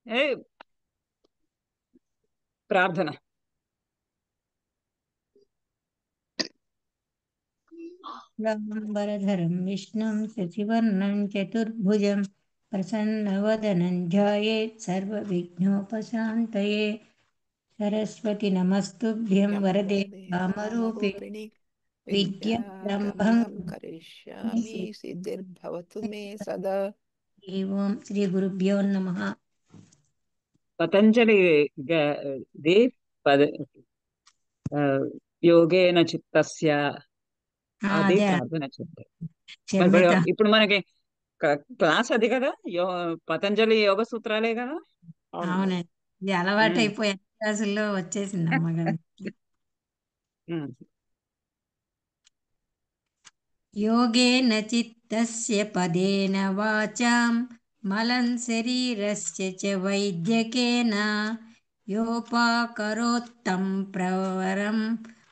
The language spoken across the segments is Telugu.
ఏ ప్రార్థన. వరధరం విష్ణుం శశివర్ణం చతుర్భుజం ప్రసన్నవదనం ధ్యాయేత్ సర్వవిఘ్నోపశాంతయే. సరస్వతి నమస్తుభ్యం వరదే కామరూపిణి కామరూపిణి విద్యారంభం విద్యారంభం కరిష్యామి సిద్ధిర్భవతు మే సదా. ఓం శ్రీ గురుభ్యో నమః. పతంజలి ది పద ఆ, యోగేన చిత్తస్య అది అదే ప్రార్థన చెప్తారు. క్షమ్యత. ఇప్పుడు మనకి క్లాస్ అది కదా, పతంజలి యోగ సూత్రాలే కదా. అవును. అవునండి, ఇది అలవాటు ఉమ్, అయిపోయి క్లాసుల్లో వచ్చేసింది అమ్మగారు. ఉమ్. యోగేన చిత్తస్య పదేన వాచాం మలం శరీరస్య చ వైద్యకేన యోపాకరోత్తం ప్రవరం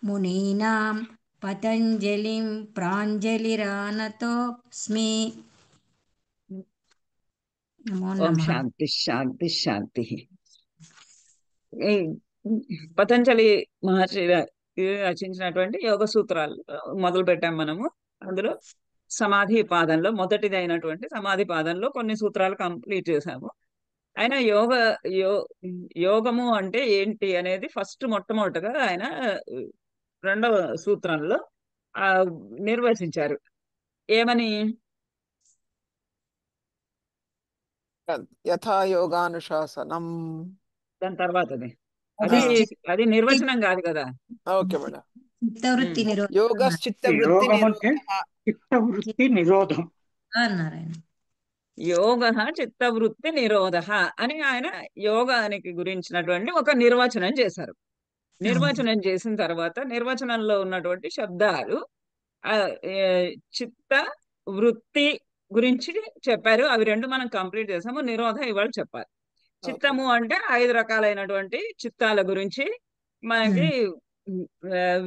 మునీనాం పతంజలిం ప్రాంజలిరానతోస్మి. నమో ఓం నమః. శాంతి శాంతి శాంతి. ఈ పతంజలి మహర్షి రచించినటువంటి యోగ సూత్రాలు మొదలు పెట్టాం మనము. అందులో సమాధి పాదంలో మొదటిది అయినటువంటి సమాధి పాదంలో కొన్ని సూత్రాలు కంప్లీట్ చేశాము. ఆయన యో యోగము అంటే ఏంటి అనేది ఫస్ట్ మొట్టమొదటగా ఆయన రెండవ సూత్రంలో ఆ నిర్వచించారు. ఏమని? యథా యోగానుశాసనం. దాని తర్వాతది అది అది నిర్వచనం కాదు కదా. Okay madam. చిత్తవృత్తి నిరోధం యోగశ్చిత్త వృత్తి యోగం అంటే చిత్తవృత్తి నిరోధం అన్నారు ఆయన. యోగ చిత్తవృత్తి నిరోధ అని ఆయన యోగానికి గురించినటువంటి ఒక నిర్వచనం చేశారు. నిర్వచనం చేసిన తర్వాత నిర్వచనంలో ఉన్నటువంటి శబ్దాలు ఆ చిత్త వృత్తి గురించి చెప్పారు. అవి రెండు మనం కంప్లీట్ చేసాము. నిరోధ ఇవాళ చెప్పాలి. చిత్తము అంటే 5 రకాలైనటువంటి చిత్తాల గురించి మనకి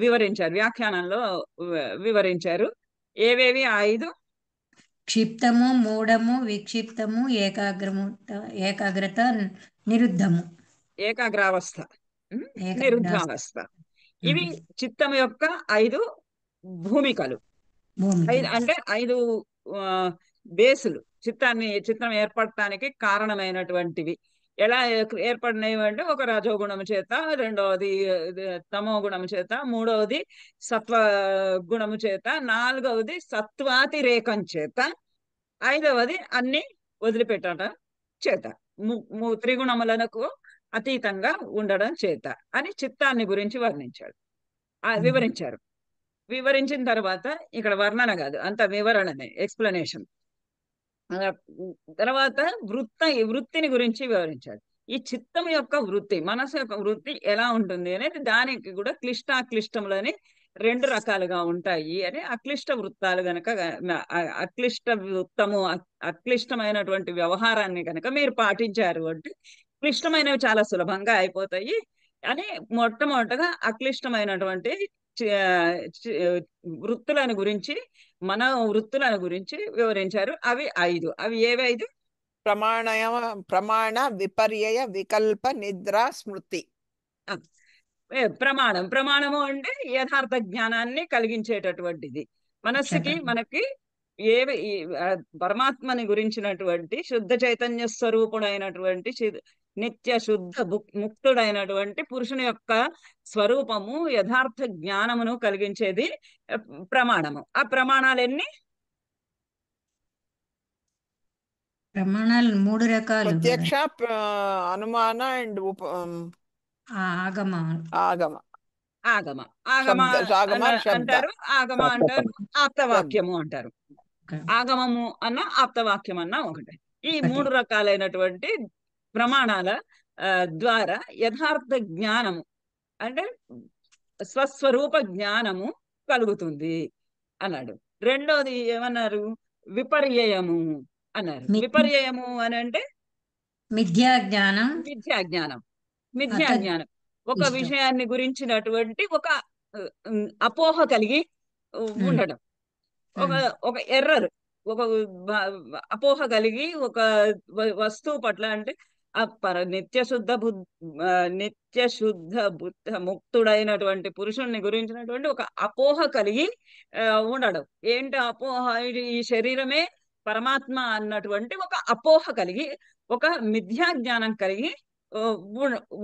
వివరించారు, వ్యాఖ్యానంలో వివరించారు. ఏవేవి 5? క్షిప్తము, మూఢము, విక్షిప్తము, ఏకాగ్రత, నిరుద్ధము, ఏకాగ్రావస్థ, నిరుద్ధావస్థ. ఇవి చిత్తం యొక్క 5 భూమికలు. అంటే 5 బేసులు చిత్తం ఏర్పడటానికి కారణమైనటువంటివి. ఎలా ఏర్పడినవి అంటే, ఒక రజోగుణము చేత, రెండవది తమో గుణము చేత, మూడవది సత్వ గుణము చేత, నాలుగవది సత్వాతిరేకం చేత, ఐదవది అన్ని వదిలిపెట్టడం చేత, త్రిగుణములకు అతీతంగా ఉండడం చేత అని చిత్తాన్ని గురించి వివరించారు. వివరించిన తర్వాత ఇక్కడ వర్ణన కాదు, అంత వివరణనే, ఎక్స్ప్లెనేషన్. తర్వాత వృత్తిని గురించి వివరించాడు. ఈ చిత్తం యొక్క వృత్తి, మనసు యొక్క వృత్తి ఎలా ఉంటుంది అనేది, దానికి కూడా క్లిష్టాక్లిష్టములని 2 రకాలుగా ఉంటాయి అని. అక్లిష్ట వృత్తాలు గనక, అక్లిష్ట వృత్తము, అక్లిష్టమైనటువంటి వ్యవహారాన్ని కనుక మీరు పాటించారు అంటే క్లిష్టమైనవి చాలా సులభంగా అయిపోతాయి అని మొట్టమొదటగా అక్లిష్టమైనటువంటి వృత్తులను గురించి, మన వృత్తులను గురించి వివరించారు. అవి 5. అవి ఏవి 5? ప్రమాణ, విపర్యయ, వికల్ప, నిద్ర, స్మృతి. ప్రమాణము అంటే యథార్థ జ్ఞానాన్ని కలిగించేటటువంటిది. మనకి ఏవి పరమాత్మని గురించినటువంటి శుద్ధ చైతన్య స్వరూపుడైనటువంటి నిత్య శుద్ధ ముక్తుడైనటువంటి పురుషుని యొక్క స్వరూపము, యథార్థ జ్ఞానమును కలిగించేది ప్రమాణము. ఆ ప్రమాణాలు ఎన్ని? ప్రమాణాలు 3 రకాలు: ప్రత్యక్ష, అనుమాన అండ్ ఆగమ. అంటారు, ఆగమ అంటారు, ఆప్తవాక్యము అంటారు. ఆగమము అన్న ఆప్తవాక్యం అన్న ఒకటే. ఈ 3 రకాలైనటువంటి ప్రమాణాల ద్వారా యథార్థ జ్ఞానము అంటే స్వస్వరూప జ్ఞానము కలుగుతుంది అన్నాడు. రెండోది ఏమన్నారు? విపర్యయము అన్నారు. విపర్యయము అని అంటే మిథ్యాజ్ఞానం. ఒక విషయాన్ని గురించినటువంటి ఒక అపోహ కలిగి ఉండడం, ఒక ఎర్రర్, ఒక అపోహ కలిగి ఒక వస్తువు పట్ల అంటే ఆ నిత్య శుద్ధ బుద్ధ ముక్తుడైనటువంటి పురుషుణ్ణి గురించినటువంటి ఒక అపోహ కలిగి ఉండడం. ఏంటి అపోహ? ఈ శరీరమే పరమాత్మ అన్నటువంటి ఒక అపోహ కలిగి, ఒక మిథ్యా జ్ఞానం కలిగి ఆ,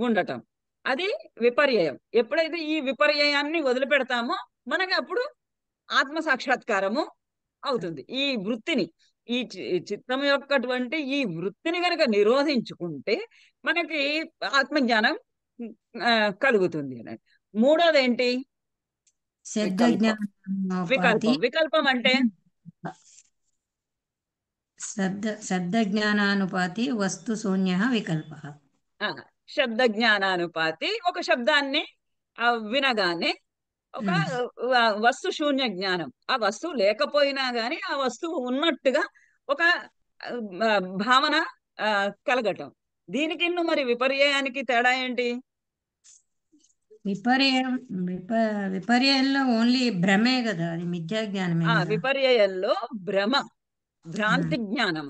ఉండటం. అది విపర్యయం. ఎప్పుడైతే ఈ విపర్యయాన్ని వదిలిపెడతామో మనకి అప్పుడు ఆత్మ సాక్షాత్కారము అవుతుంది. ఈ వృత్తిని, చిత్తం యొక్కటువంటి ఈ వృత్తిని గనక నిరోధించుకుంటే మనకి ఆత్మజ్ఞానం కలుగుతుంది అని. మూడోది ఏంటి? శబ్ద వికల్పం. జ్ఞానోపాధి వికల్పం అంటే శబ్ద జ్ఞానానుపాతి వస్తు శూన్య వికల్ప. శబ్ద జ్ఞానానుపాతి, ఒక శబ్దాన్ని వినగానే ఒక వస్తు శూన్య జ్ఞానం. ఆ వస్తువు లేకపోయినా గాని ఆ వస్తువు ఉన్నట్టుగా ఒక భావన కలగటం. దీనికి మరి విపర్యయానికి తేడా ఏంటి? విపర్యం విపర్యంలో ఓన్లీ భ్రమే కదా, అది మిథ్యా జ్ఞానమే కదా. విపర్యయంలో భ్రాంతి జ్ఞానం.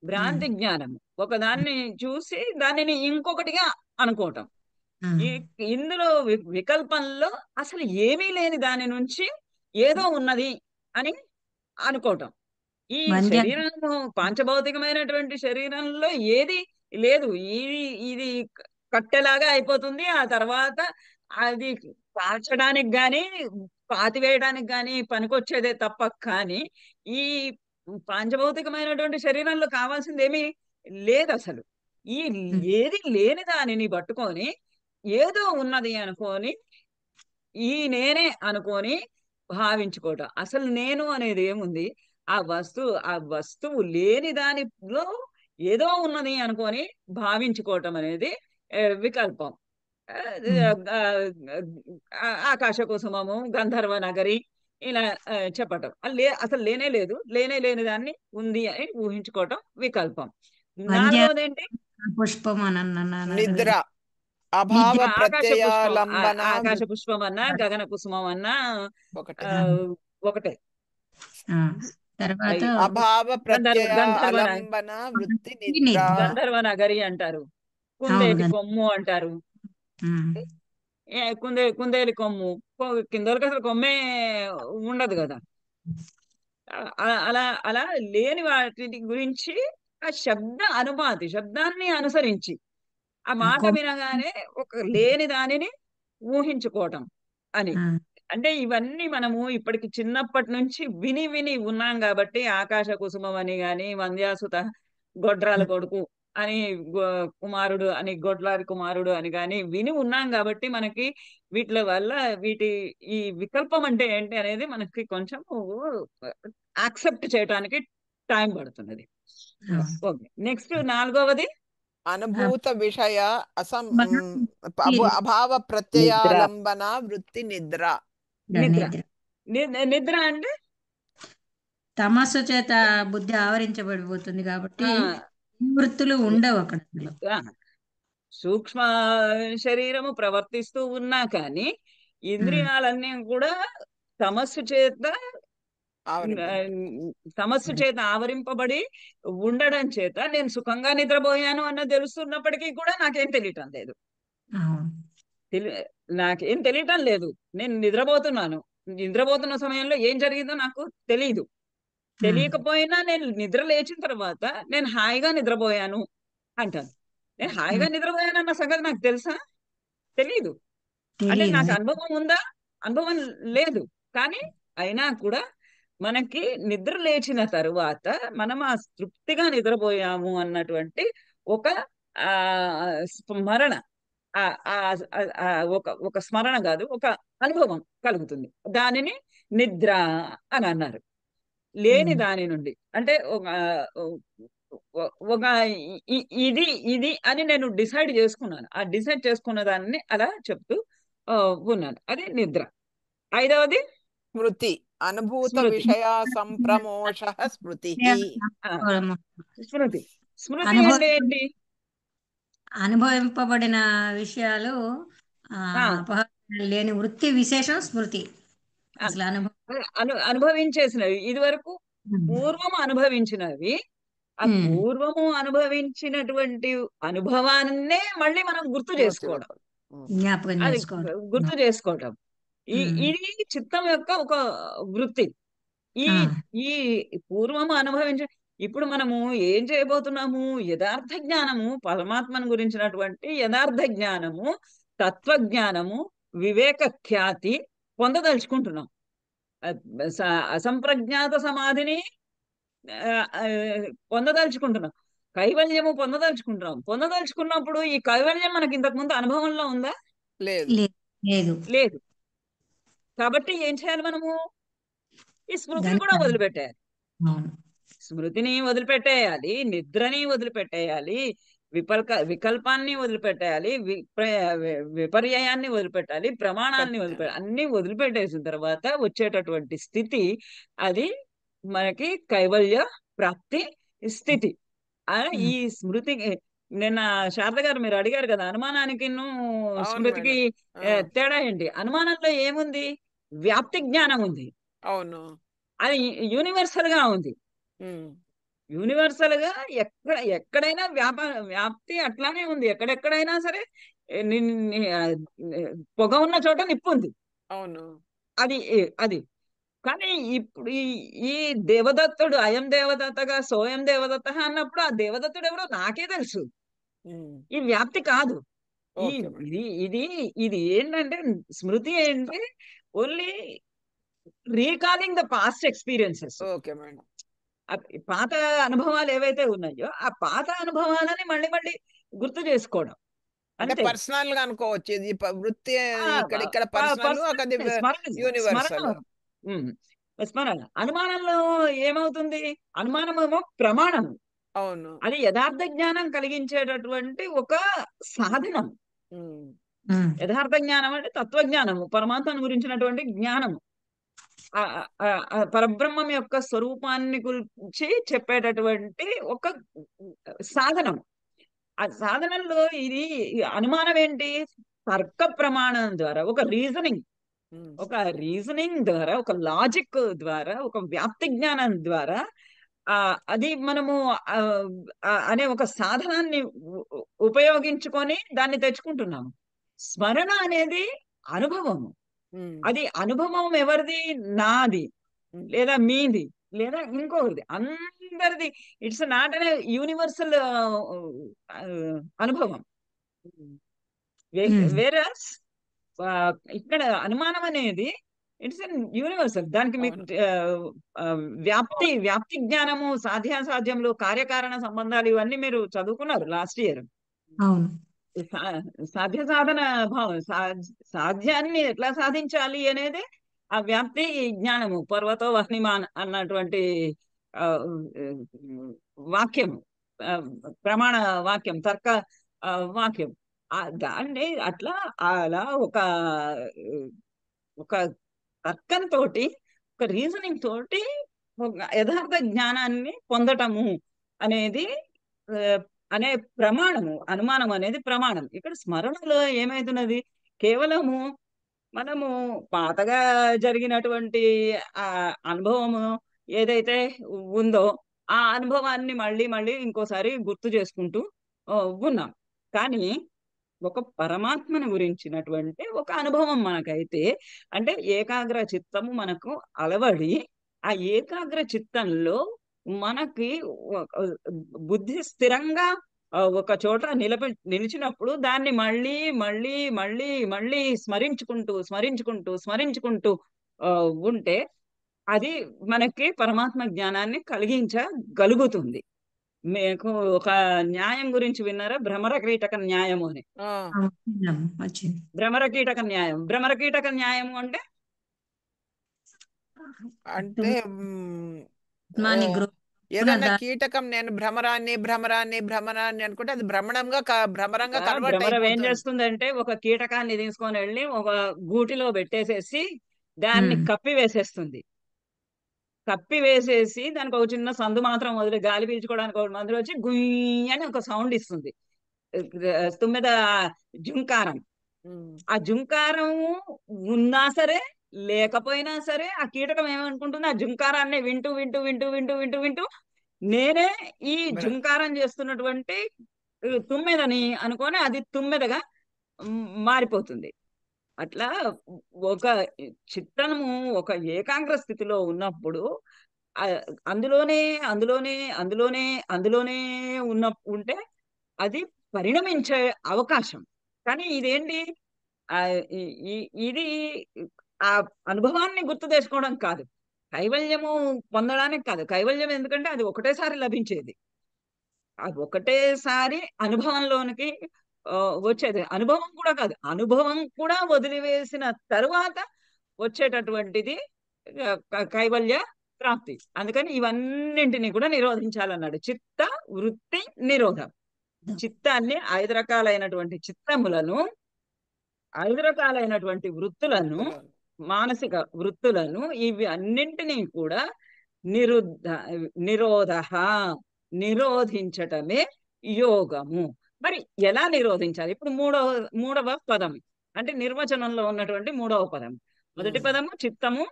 భ్రాంతి జ్ఞానం ఒకదాన్ని చూసి దానిని ఇంకొకటిగా అనుకోవటం. ఇందులో వికల్పంలో అసలు ఏమీ లేని దాని నుంచి ఏదో ఉన్నది అని అనుకోవటం. ఈ శరీరము పాంచభౌతికమైనటువంటి శరీరంలో ఏది లేదు. ఇది కట్టెలాగా అయిపోతుంది. ఆ తర్వాత అది కాల్చడానికి గాని పాతివేయడానికి గాని పనికొచ్చేదే తప్ప, కానీ ఈ పాంచభౌతికమైనటువంటి శరీరంలో కావాల్సింది ఏమీ లేదు అసలు. ఈ ఏది లేని దానిని పట్టుకొని ఏదో ఉన్నది అనుకొని ఈ నేనే అనుకొని భావించుకోవటం. అసలు నేను అనేది ఏముంది? ఆ వస్తువు లేని దానిలో ఏదో ఉన్నది అనుకొని భావించుకోవటం అనేది వికల్పం. ఆకాశ కుసుమము, గంధర్వ నగరి ఇలా చెప్పటం. అసలు లేనే లేదు, లేనే లేని దాన్ని ఉంది అని ఊహించుకోవటం వికల్పం. నాలుగవది ఏంటి? పుష్పం అని నిద్ర. అభావ ఆకాశ ప్రత్యయాలంబన పుష్పం అన్నా గగన కుసుమం అన్నా ఒకటే. ఒకటే. తర్వాత అభావ గంధర్వ ప్రత్యయాలంబన వృత్తి నిద్ర. గంధర్వ నగరి అంటారు, కుందేటి కొమ్ము అంటారు. కుందేలి కొమ్ము, కిందోళ్ళకి అసలు కొమ్మే ఉండదు కదా. అలా అలా లేని వాటి గురించి ఆ శబ్దాన్ని అనుసరించి ఆ మాట వినగానే ఒక లేని దానిని ఊహించుకోవటం అని. అంటే ఇవన్నీ మనము ఇప్పటికి చిన్నప్పటి నుంచి విని విని ఉన్నాం కాబట్టి, ఆకాశ కుసుమం అని గాని, వంద్యాసుత గొడ్రాల కొడుకు అని, కుమారుడు అని, గొడ్రాలి కుమారుడు అని గాని విని ఉన్నాం కాబట్టి మనకి వీటి వల్ల ఈ వికల్పం అంటే ఏంటి అనేది మనకి కొంచెం యాక్సెప్ట్ చేయడానికి టైం పడుతున్నది. ఓకే, నెక్స్ట్ నాలుగవది అనుభూత విషయ అభావ ప్రత్యయాలంబన వృత్తి నిద్ర. నిద్ర అంటే తమస్సు చేత బుద్ధి ఆవరించబడిపోతుంది కాబట్టి వృత్తులు ఉండవు అక్కడ. సూక్ష్మ శరీరము ప్రవర్తిస్తూ ఉన్నా కానీ ఇంద్రియాలన్నీ కూడా తమస్సు చేత ఆవరింపబడి ఉండడం చేత నేను సుఖంగా నిద్రపోయాను అన్న తెలుస్తున్నప్పటికీ కూడా నాకేం తెలియటం లేదు. నాకేం తెలియటం లేదు. నేను నిద్రపోతున్న సమయంలో ఏం జరిగిందో నాకు తెలియదు. తెలియకపోయినా నేను నిద్ర లేచిన తర్వాత నేను హాయిగా నిద్రపోయాను అంటాను. నేను హాయిగా నిద్రపోయాను అన్న సంగతి నాకు తెలుసా? తెలీదు. అంటే నాకు అనుభవం ఉందా? అనుభవం లేదు. కానీ అయినా కూడా మనకి నిద్ర లేచిన తరువాత మనం ఆ తృప్తిగా నిద్రపోయాము అన్నటువంటి ఒక స్మరణ, ఒక స్మరణ కాదు, ఒక అనుభవం కలుగుతుంది. దానిని నిద్ర అని అన్నారు. లేని దాని నుండి అంటే ఒక ఇది అని నేను డిసైడ్ చేసుకున్నాను. ఆ డిసైడ్ చేసుకున్న దాన్ని అలా చెప్తూ ఉన్నాను. అది నిద్ర. ఐదవది స్మృతి. అనుభూత విషయ సంప్రమోష స్మృతి. స్మృతి అంటే ఏంటి? అనుభవింపబడిన విషయాలు లేని వృత్తి విశేషం స్మృతి. అసలు అనుభవించేసినవి ఇది వరకు పూర్వము అనుభవించినవి, ఆ పూర్వము అనుభవించినటువంటి అనుభవాన్నే మళ్ళీ మనం గుర్తు చేసుకోవడం, జ్ఞాపకం అది చేసుకోవడం. గుర్తు చేసుకోవడం. ఇది చిత్తం యొక్క ఒక వృత్తి. ఈ ఆ, ఈ పూర్వము అనుభవించ ఇప్పుడు మనము ఏం చేయబోతున్నాము? యథార్థ జ్ఞానము, పరమాత్మను గురించినటువంటి యథార్థ జ్ఞానము, తత్వజ్ఞానము, వివేక ఖ్యాతి పొందదలుచుకుంటున్నాం. అసంప్రజ్ఞాత సమాధిని ఆ, ఆ, పొందదలుచుకుంటున్నాం. కైవల్యము పొందదలుచుకుంటున్నాం. పొందదలుచుకున్నప్పుడు ఈ కైవల్యం మనకి ఇంతకు ముందు అనుభవంలో ఉందా? లేదు. లేదు. లేదు. కాబట్టి ఏం చేయాలి మనము? ఈ స్మృతిని దాన్ని కూడా వదిలిపెట్టాలి. అవును. స్మృతిని వదిలిపెట్టేయాలి, నిద్రని వదిలిపెట్టేయాలి, వికల్పాన్ని వదిలిపెట్టేయాలి, విపర్యయాన్ని వదిలిపెట్టాలి, ప్రమాణాన్ని వదిలిపెట్టాలి. అన్ని వదిలిపెట్టేసిన తర్వాత వచ్చేటటువంటి స్థితి అది మనకి కైవల్య ప్రాప్తి స్థితి. ఈ స్మృతి నిన్న శారద గారు మీరు అడిగారు కదా, అనుమానానికి అవును స్మృతికి మేడం. తేడా ఏంటి? అనుమానంలో ఏముంది? వ్యాప్తి జ్ఞానం ఉంది, అవును. అది యూనివర్సల్ గా ఉంది. యూనివర్సల్ గా ఎక్కడైనా వ్యాప్తి అట్లానే ఉంది. ఎక్కడెక్కడైనా సరే పొగ ఉన్న చోట నిప్పు ఉంది. అవును. అది కానీ ఇప్పుడు ఈ దేవదత్తుడు అయం దేవదత్తగా సోయం దేవదత్త అన్నప్పుడు ఆ దేవదత్తుడు ఎవరో నాకే తెలుసు. ఈ వ్యాప్తి కాదు. ఈ ఓకే మేడం. ఇది ఇది ఇది ఏంటంటే స్మృతి ఏంటి? Only recalling the past experiences. Okay madam. పాత అనుభవాలు ఏవైతే ఉన్నాయో ఆ పాత అనుభవాలని మళ్ళీ మళ్ళీ గుర్తు చేసుకోవడం అంటే అంతే. పర్సనల్ గా అనుకోవచ్చు. ఇది వృత్తి ఇక్కడ పర్సనల్ పర్సనల్, అక్కడ స్మరణ యూనివర్సల్. ఉమ్, స్మరణ. అనుమానంలో ఏమవుతుంది? అనుమానమేమో ప్రమాణము, అవును. అది యథార్థ జ్ఞానం కలిగించేటటువంటి ఒక సాధనం. యథార్థ జ్ఞానం అంటే తత్వజ్ఞానము, పరమాత్మను గురించినటువంటి జ్ఞానము, పరబ్రహ్మం యొక్క స్వరూపాన్ని గురించి చెప్పేటటువంటి ఒక సాధనం. ఆ సాధనంలో ఇది అనుమానం ఏంటి? తర్క ప్రమాణం ద్వారా, ఒక రీజనింగ్ ద్వారా, ఒక లాజిక్ ద్వారా, ఒక వ్యాప్తి జ్ఞానం ద్వారా అది మనము అనే ఒక సాధనాన్ని ఉపయోగించుకొని దాన్ని తెచ్చుకుంటున్నాము. స్మరణ అనేది అనుభవము. అది అనుభవం ఎవరిది? నాది, లేదా మీది, లేదా ఇంకొకరిది, అందరిది. ఇట్స్ నాట్ అనే యూనివర్సల్ అనుభవం. వేరే ఇక్కడ అనుమానం అనేది ఇట్స్ యూనివర్సల్. దానికి మీకు వ్యాప్తి జ్ఞానము, సాధ్యాసాధ్యములు, కార్యకారణ సంబంధాలు ఇవన్నీ మీరు చదువుకున్నారు లాస్ట్ ఇయర్. అవును. సాధ్య సాధన భావం, సాధ్యాన్ని ఎట్లా సాధించాలి అనేది ఆ వ్యాప్తి జ్ఞానము. పర్వతో వహ్నిమాన్ అన్నటువంటి వాక్యము, ప్రమాణ వాక్యం, తర్క వాక్యం. దాన్ని అట్లా అలా ఒక తర్కంతో, ఒక రీజనింగ్ తోటి ఒక యథార్థ జ్ఞానాన్ని పొందటము అనేది అనే ప్రమాణము. అనుమానం అనేది ప్రమాణం. ఇక్కడ స్మరణలో ఏమైతున్నది? కేవలము మనము పాతగా జరిగినటువంటి ఆ అనుభవము ఏదైతే ఉందో ఆ అనుభవాన్ని మళ్ళీ మళ్ళీ ఇంకోసారి గుర్తు చేసుకుంటూ ఉన్నాం. కానీ ఒక పరమాత్మను గురించినటువంటి ఒక అనుభవం మనకైతే, అంటే ఏకాగ్ర చిత్తము మనకు అలవడి, ఆ ఏకాగ్ర చిత్తంలో మనకి బుద్ధి స్థిరంగా ఒక చోట నిలిచినప్పుడు దాన్ని మళ్ళీ మళ్ళీ మళ్ళీ మళ్ళీ స్మరించుకుంటూ ఉంటే అది మనకి పరమాత్మ జ్ఞానాన్ని కలిగించగలుగుతుంది. మీకు ఒక న్యాయం గురించి విన్నారా? భ్రమర కీటక న్యాయము అని. వచ్చింది. భ్రమర కీటక న్యాయము అంటే అంటే ఏదైనా కీటకం నేను భ్రమరాన్ని అనుకుంటే అది భ్రమరంగా కన్వర్ట్ భ్రమరం ఏం అయిపోతుంది. చేస్తుందంటే ఒక కీటకాన్ని తీసుకొని వెళ్ళి ఒక గూటిలో పెట్టేసేసి దాన్ని కప్పి వేసేసి దానికి ఒక చిన్న సందు మాత్రం వదిలి గాలి పీల్చుకోవడానికి ఒక మందులు వచ్చి గుయ్యి అని ఒక సౌండ్ ఇస్తుంది. తుమ్మెద జుంకారం. ఆ జుంకారం ఉన్నా సరే లేకపోయినా సరే ఆ కీటకం ఏమనుకుంటుంది, ఆ జుంకారాన్ని వింటూ వింటూ వింటూ వింటూ వింటూ వింటూ నేనే ఈ మీరు జుంకారం చేస్తున్నటువంటి తుమ్మెదని అనుకొని అది తుమ్మెదగా మారిపోతుంది. అట్లా ఒక చిత్తము ఒక ఏకాగ్ర స్థితిలో ఉన్నప్పుడు ఆ, అందులోనే అందులోనే అందులోనే అందులోనే ఉంటే అది పరిణమించే అవకాశం. కానీ ఇదేంటి, ఆ ఇది ఆ అనుభవాన్ని గుర్తు తెచ్చుకోవడం కాదు, కైవల్యము పొందడానికి కాదు. కైవల్యం ఎందుకంటే అది ఒకటేసారి లభించేది, అది ఒకటేసారి అనుభవంలోనికి వచ్చేది. అనుభవం కూడా కాదు, అనుభవం కూడా వదిలివేసిన తరువాత వచ్చేటటువంటిది కైవల్య ప్రాప్తి. అందుకని ఇవన్నింటినీ కూడా నిరోధించాలన్నాడు. చిత్త వృత్తి నిరోధం. చిత్తాన్ని 5 రకాలైనటువంటి చిత్తములను, 5 రకాలైనటువంటి వృత్తులను, వృత్తులను. మానసిక వృత్తులను, ఇవి అన్నింటినీ కూడా నిరుద్ధ నిరోధ నిరోధించటమే యోగము. మరి ఎలా నిరోధించాలి? ఇప్పుడు మూడవ పదం అంటే నిర్వచనంలో ఉన్నటువంటి మూడవ పదం. మొదటి పదము చిత్తము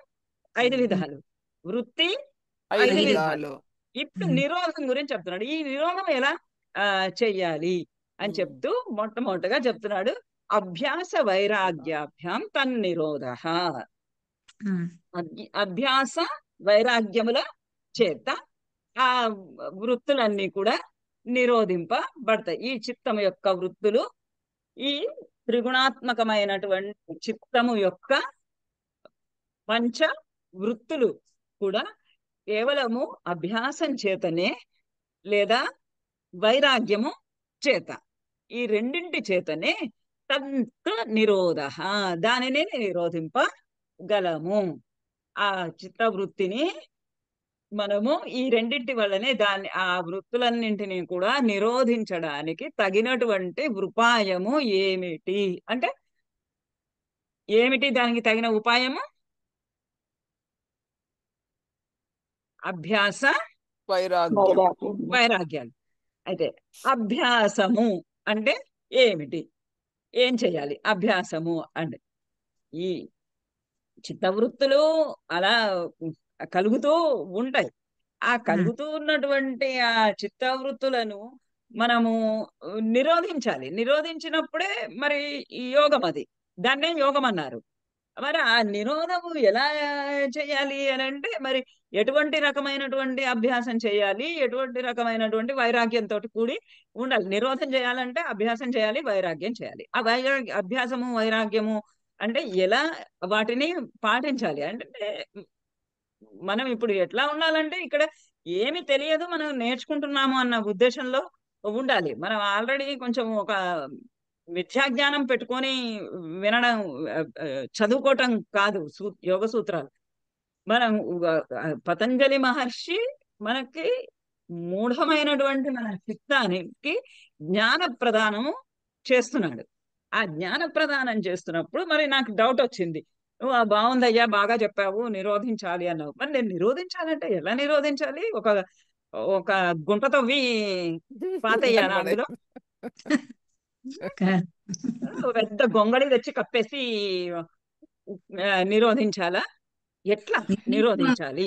5 విధాలు, వృత్తి 5 5 విధాలు. విధాలు. ఇప్పుడు నిరోధం గురించి చెప్తున్నాడు. ఈ నిరోధం ఎలా చెయ్యాలి అని చెప్తూ మొట్టమొదటిగా చెప్తున్నాడు, అభ్యాస వైరాగ్యాభ్యాం తన్నిరోధ. అభ్యాస వైరాగ్యముల చేత ఆ వృత్తులన్నీ కూడా నిరోధింపబడతాయి. ఈ చిత్తము యొక్క వృత్తులు, ఈ త్రిగుణాత్మకమైనటువంటి చిత్తము యొక్క పంచ వృత్తులు కూడా కేవలము అభ్యాసం చేతనే లేదా వైరాగ్యము చేత, ఈ రెండింటి చేతనే తంత్ర నిరోధ, దానిని నిరోధింపగలము. ఆ చిత్తవృత్తిని మనము ఈ రెండింటి వల్లనే ఆ వృత్తులన్నింటినీ కూడా నిరోధించడానికి తగినటువంటి ఉపాయము ఏమిటి అంటే, ఏమిటి దానికి తగిన ఉపాయము? అభ్యాస వైరాగ్యాలు. అయితే అభ్యాసము అంటే ఏమిటి, ఏం చేయాలి? అభ్యాసము అంటే ఈ చిత్తవృత్తులు అలా కలుగుతూ ఉంటాయి. ఆ కలుగుతూ ఉన్నటువంటి ఆ చిత్తవృత్తులను మనము నిరోధించాలి. నిరోధించినప్పుడే మరి ఈ యోగం, అది దాన్నే యోగం అన్నారు. మరి ఆ నిరోధము ఎలా చేయాలి అని అంటే, మరి ఎటువంటి రకమైనటువంటి అభ్యాసం చేయాలి, ఎటువంటి రకమైనటువంటి వైరాగ్యంతో కూడి ఉండాలి. నిరోధం చేయాలంటే అభ్యాసం చేయాలి, వైరాగ్యం చేయాలి. ఆ అభ్యాసము వైరాగ్యము అంటే ఎలా వాటిని పాటించాలి అంటే, మనం ఇప్పుడు ఎట్లా ఉండాలంటే, ఇక్కడ ఏమి తెలియదు, మనం నేర్చుకుంటున్నాము అన్న ఉద్దేశంలో ఉండాలి. మనం ఆల్రెడీ కొంచెం ఒక మిథ్యాజ్ఞానం పెట్టుకొని వినడం, చదువుకోవటం కాదు యోగ సూత్రాలు. మనం పతంజలి మహర్షి మనకి మూఢమైనటువంటి మన చిత్తానికి జ్ఞాన ప్రదానము చేస్తున్నాడు. ఆ జ్ఞాన ప్రదానం చేస్తున్నప్పుడు మరి నాకు డౌట్ వచ్చింది, నువ్వు బాగుందయ్యా, బాగా చెప్పావు, నిరోధించాలి అన్నావు. మరి నేను నిరోధించాలంటే ఎలా నిరోధించాలి? ఒక గుంట తవ్వి పాతయ్యాలా అందులో? పెద్ద గొంగళి తెచ్చి కప్పేసి నిరోధించాలా? ఎట్లా నిరోధించాలి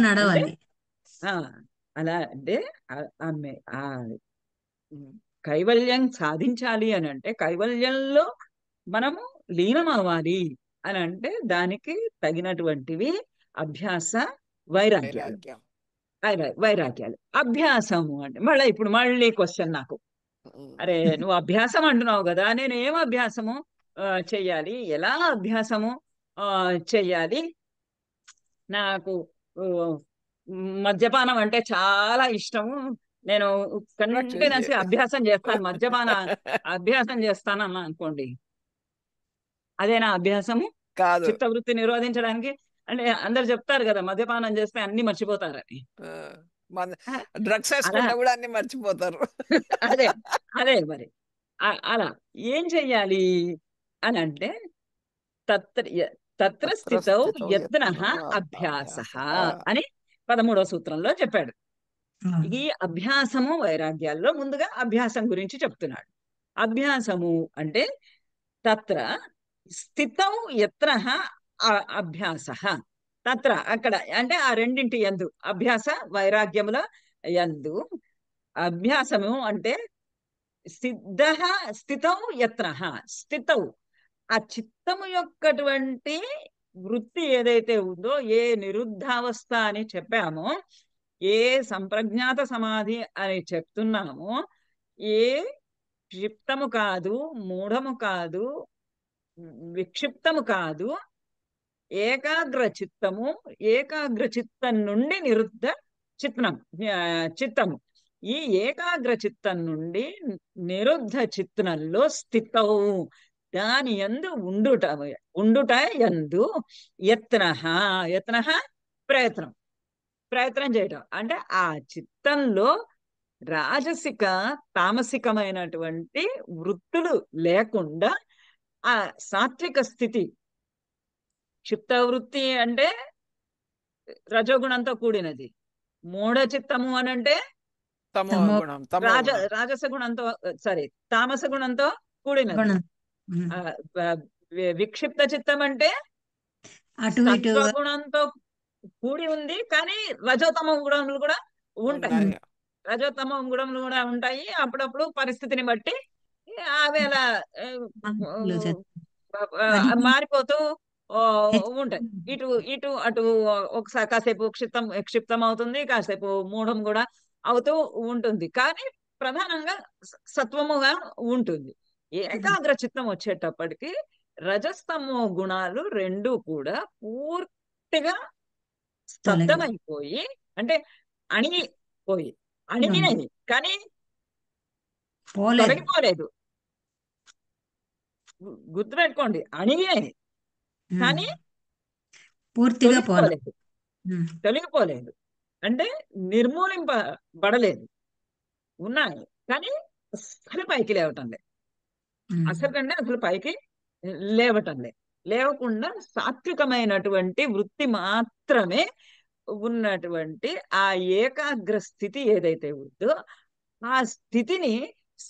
నడవాలి. అలా అంటే కైవల్యం సాధించాలి అని అంటే, కైవల్యంలో మనము లీనం అవ్వాలి అని అంటే, దానికి తగినటువంటివి అభ్యాస వైరాగ్యాలు. వైరాగ్యాలు. అభ్యాసము అంటే మళ్ళీ క్వశ్చన్ నాకు, అరే నువ్వు అభ్యాసం అంటున్నావు కదా, నేను ఏం అభ్యాసము చెయ్యాలి, ఎలా అభ్యాసము చెయ్యాలి? నాకు మద్యపానం అంటే చాలా ఇష్టము, నేను కంటిన్యూస్ అభ్యాసం చేస్తాను, అభ్యాసం చేస్తానన్నా అనుకోండి, అదేనా అభ్యాసము? కాదు. చిత్తవృత్తి నిరోధించడానికి అంటే అందరు చెప్తారు కదా, మద్యపానం చేస్తే అన్ని మర్చిపోతారని. డ్రగ్స్ వేసుకుంటే కూడా అన్ని మర్చిపోతారు. అదే మరి అలా ఏం చెయ్యాలి అని అంటే, తత్ర స్థితౌ యత్నః అభ్యాసః అని 13వ సూత్రంలో చెప్పాడు. ఈ అభ్యాసము వైరాగ్యాల్లో ముందుగా అభ్యాసం గురించి చెప్తున్నాడు. అభ్యాసము అంటే తత్ర స్థితౌ యత్నః అభ్యాస తత్ర అక్కడ అంటే ఆ రెండింటి యందు అభ్యాస వైరాగ్యముల యందు అభ్యాసము అంటే సిద్ధ స్థితౌ యత్న స్థితౌ ఆ చిత్తము యొక్కటువంటి వృత్తి ఏదైతే ఉందో ఏ నిరుద్ధావస్థ అని చెప్పామో ఏ సంప్రజ్ఞాత సమాధి అని చెప్తున్నామో ఏ క్షిప్తము కాదు మూఢము కాదు విక్షిప్తము కాదు ఏకాగ్ర చిత్తము ఏకాగ్ర చిత్తం నుండి నిరుద్ధ చిత్తం చిత్తము ఈ ఏకాగ్ర చిత్తం నుండి నిరుద్ధ చిత్తంలో స్థితవు దాని యందు ఉండుట యందు యత్న ప్రయత్నం ప్రయత్నం చేయటం అంటే ఆ చిత్తంలో రాజసిక తామసికమైనటువంటి వృత్తులు లేకుండా ఆ సాత్విక స్థితి క్షిప్త వృత్తి అంటే రజోగుణంతో కూడినది మూఢ చిత్తము అని అంటే తమో తమో గుణం తమో రాజ గుణం రాజస గుణంతో సారీ తామస గుణంతో కూడినది గుణం. ఉమ్. విక్షిప్త చిత్తం అంటే అటు ఇటు సత్వగుణంతో కూడి ఉంది కానీ రజోతమ గుణములు కూడా ఉంటాయి ఉన్నాయి. రజోతమ గుణములు కూడా ఉంటాయి అప్పుడప్పుడు పరిస్థితిని బట్టి అవి అలా అది మారిపోతూ హెచ్- ఉంటాయి ఇటు ఇటు అటు ఒకసారి కాసేపు క్షిప్తం అవుతుంది కాసేపు మూఢం కూడా అవుతూ ఉంటుంది కానీ ప్రధానంగా సత్వముగా ఉంటుంది ఏకాగ్ర చిత్తం వచ్చేటప్పటికి రజస్తమో గుణాలు రెండు కూడా పూర్తిగా స్తబ్దమైపోయి అంటే అణిగిపోయి అణిగినవి కానీ పోలేదు తొలగిపోలేదు గుర్తుపెట్టుకోండి అణిగినవి ఉమ్. కానీ పూర్తిగా పోలేదు తొలగిపోలేదు తొలగిపోలేదు అంటే నిర్మూలింపబడలేదు ఉన్నాయి కానీ అసలు పైకి లేవటం లేదు అసలు కంటే అసలు పైకి లేవటం లేదు లేవకుండా సాత్వికమైనటువంటి వృత్తి మాత్రమే ఉన్నటువంటి ఆ ఏకాగ్ర స్థితి ఏదైతే ఉందో ఆ స్థితిని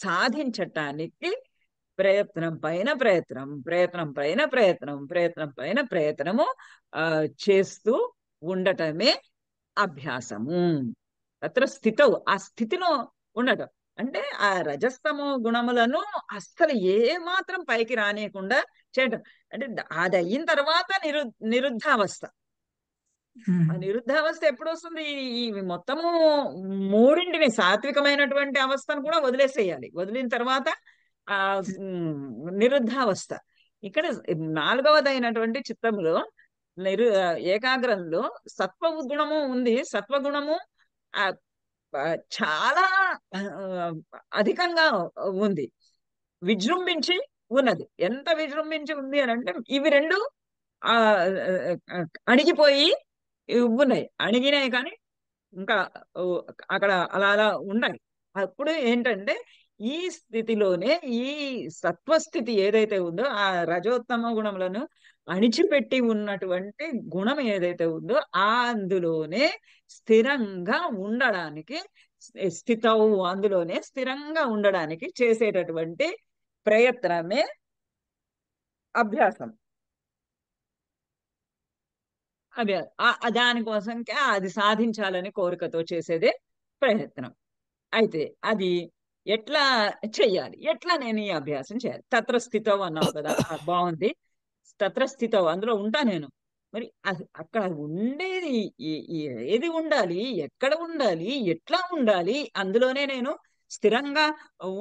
సాధించటానికి ప్రయత్నం పైన ప్రయత్నం ప్రయత్నం పైన ప్రయత్నం ప్రయత్నం పైన ప్రయత్నము చేస్తూ ఉండటమే అభ్యాసము అത്ര స్థితవు ఆ స్థితిలో ఉండటం అంటే ఆ రజస్తమో గుణములను అస్సలు ఏ మాత్రం పైకి రానియకుండా చేయటం అంటే అది అయిన తర్వాత నిరుద్ధావస్థ ఆ నిరుద్ధావస్థ ఎప్పుడు వస్తుంది ఈ మొత్తము మూడింటిని సాత్వికమైనటువంటి అవస్థను కూడా వదిలేసేయాలి వదిలిన తర్వాత ఆ నిరుద్ధావస్థ ఇక్కడ నాలుగవదైనటువంటి చిత్తంలో ఏకాగ్రంలో సత్వగుణము ఉంది సత్వగుణము చాలా అధికంగా ఉంది విజృంభించి ఉన్నది ఎంత విజృంభించి ఉంది అని అంటే ఇవి రెండు అణిగిపోయి ఉన్నాయి అణిగినాయి కానీ ఇంకా అక్కడ అలా అలా ఉన్నాయి అప్పుడు ఏంటంటే ఈ స్థితిలోనే ఈ సత్వస్థితి ఏదైతే ఉందో ఆ రజోత్తమ గుణములను అణిచిపెట్టి ఉన్నటువంటి గుణం ఏదైతే ఉందో అందులోనే స్థిరంగా ఉండడానికి స్థితవు అందులోనే స్థిరంగా ఉండడానికి చేసేటటువంటి ప్రయత్నమే అభ్యాసం దానికోసంకే అది సాధించాలని కోరికతో చేసేదే ప్రయత్నం అయితే అది ఎట్లా చెయ్యాలి ఎట్లా నేను ఈ అభ్యాసం చేయాలి తత్ర స్థితవు అన్నావు కదా బాగుంది తత్ర స్థితవు అందులో ఉంటా నేను మరి అక్కడ ఉండేది ఏది ఉండాలి ఎక్కడ ఉండాలి ఎట్లా ఉండాలి అందులోనే నేను స్థిరంగా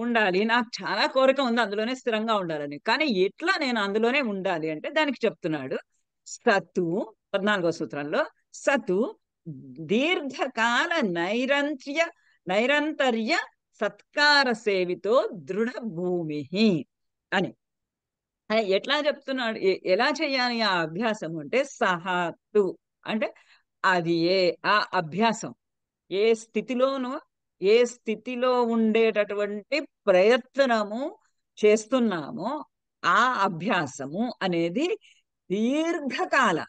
ఉండాలి నాకు చాలా కోరిక ఉంది అందులోనే స్థిరంగా ఉండాలని కానీ ఎట్లా నేను అందులోనే ఉండాలి అంటే దానికి చెప్తున్నాడు సత్తు 14వ సూత్రంలో సతు దీర్ఘకాల నైరంతర్య సత్కార సేవితో దృఢ భూమి అని ఎట్లా చెప్తున్నాడు ఎలా చేయాలి ఆ అభ్యాసం అంటే సహతు అంటే అది ఆ అభ్యాసం ఏ స్థితిలోనూ ఏ స్థితిలో ఉండేటటువంటి ప్రయత్నము చేస్తున్నామో ఆ అభ్యాసము అనేది దీర్ఘకాల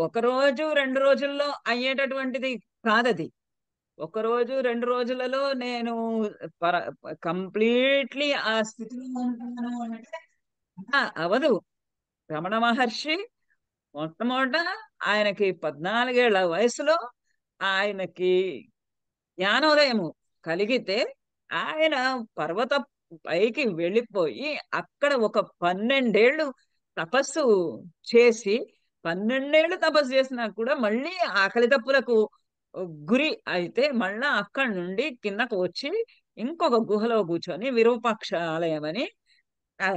ఒక రోజు 2 రోజుల్లో అయ్యేటటువంటిది కాదది 1 రోజు 2 రోజులలో నేను కంప్లీట్లీ ఆ స్థితిలో ఉంటాను అంటే అవదు రమణ మహర్షి మొట్టమొదట ఆయనకి 14 ఏళ్ల వయసులో ఆయనకి జ్ఞానోదయము కలిగితే ఆయన పర్వత పైకి వెళ్ళిపోయి అక్కడ ఒక 12 ఏళ్ళు తపస్సు చేసి 12 ఏళ్ళు తపస్సు చేసినా కూడా మళ్ళీ ఆకలి దప్పులకు గురి అయితే మళ్ళా అక్కడి నుండి కిందకు వచ్చి ఇంకొక గుహలో కూర్చొని విరూపాక్ష ఆలయం అని ఆ,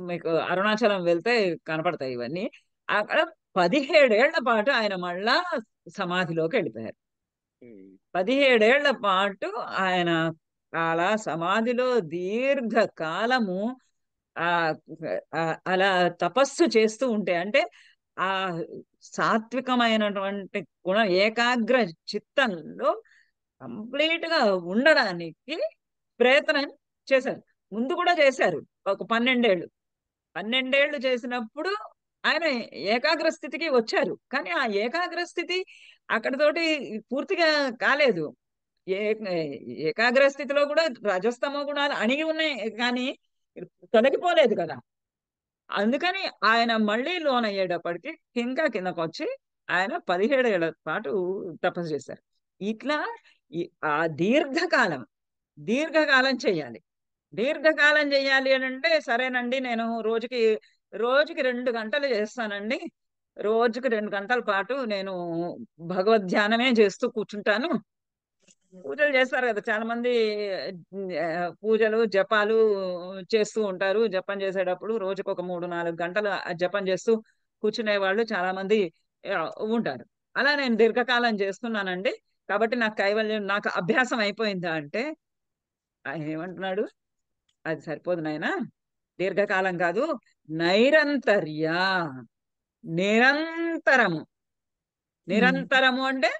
మీకు అరుణాచలం వెళ్తే కనపడతాయి ఇవన్నీ. అక్కడ 17 ఏళ్ల పాటు ఆయన మళ్ళా సమాధిలోకి వెళ్ళిపోయారు. 17 ఏళ్ల పాటు ఆయన అలా సమాధిలో దీర్ఘకాలము ఆ అలా తపస్సు చేస్తూ ఉంటే, అంటే ఆ సాత్వికమైనటువంటి ఏకాగ్ర చిత్తంలో కంప్లీట్ గా ఉండడానికి ప్రయత్నం చేశారు. ముందు కూడా చేశారు ఒక 12 ఏళ్ళు చేసినప్పుడు ఆయన ఏకాగ్ర స్థితికి వచ్చారు. కానీ ఆ ఏకాగ్ర స్థితి అక్కడితోటి పూర్తిగా కాలేదు. ఏ ఏకాగ్ర స్థితిలో కూడా రజస్తమో గుణాలు అణిగి ఉన్నాయి, కానీ తొలగిపోలేదు కదా. అందుకని ఆయన మళ్ళీ లోన్ అయ్యేటప్పటికి ఇంకా కిందకు వచ్చి ఆయన 17 ఏళ్ల పాటు తపస్సు చేశారు. ఇట్లా ఆ దీర్ఘకాలం చేయాలి. దీర్ఘకాలం చేయాలి అని అంటే, సరేనండి నేను రోజుకి 2 గంటలు చేస్తానండి, రోజుకి 2 గంటల పాటు నేను భగవద్ ధ్యానమే చేస్తూ కూర్చుంటాను. పూజలు చేస్తారు కదా చాలా మంది. ఆ, పూజలు జపాలు చేస్తూ ఉంటారు. జపం చేసేటప్పుడు రోజుకు ఒక 3-4 గంటలు ఆ జపం చేస్తూ కూర్చునే వాళ్ళు చాలా మంది ఆ, ఉంటారు. అలా నేను దీర్ఘకాలం చేస్తున్నానండి, కాబట్టి నాకు కైవల్యం, నాకు అభ్యాసం అయిపోయిందా అంటే, ఆయన ఏమంటున్నాడు, అది సరిపోదు నాయనా, దీర్ఘకాలం కాదు, నైరంతర్య, నిరంతరము. నిరంతరము అంటే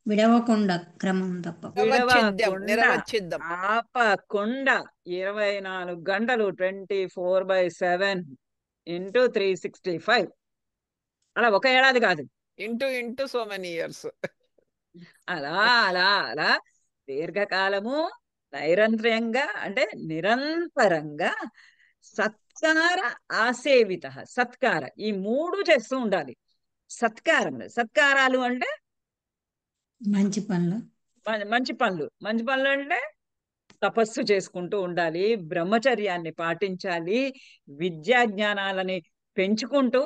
విడవకుండా క్రమం తప్ప నిరవచ్ఛిద్యం విడవకుండా, నిరవచ్ఛిద్యం. ఆపకుండా 24 గంటలు 24/7 ఇంటూ 365, అలా ఒక ఏడాది కాదు, ఇంటూ సో మెనీ ఇయర్స్. అలా అలా అలా దీర్ఘకాలము, నైరంతర్యంగా అంటే నిరంతరంగా, సత్కార ఆసేవిత, సత్కార, ఈ 3 చేస్తూ ఉండాలి. సత్కారాలు అంటే మంచి పనులు. మంచి పనులు. మంచి పనులు అంటే తపస్సు చేసుకుంటూ ఉండాలి, బ్రహ్మచర్యాన్ని పాటించాలి, విద్యా జ్ఞానాలని పెంచుకుంటూ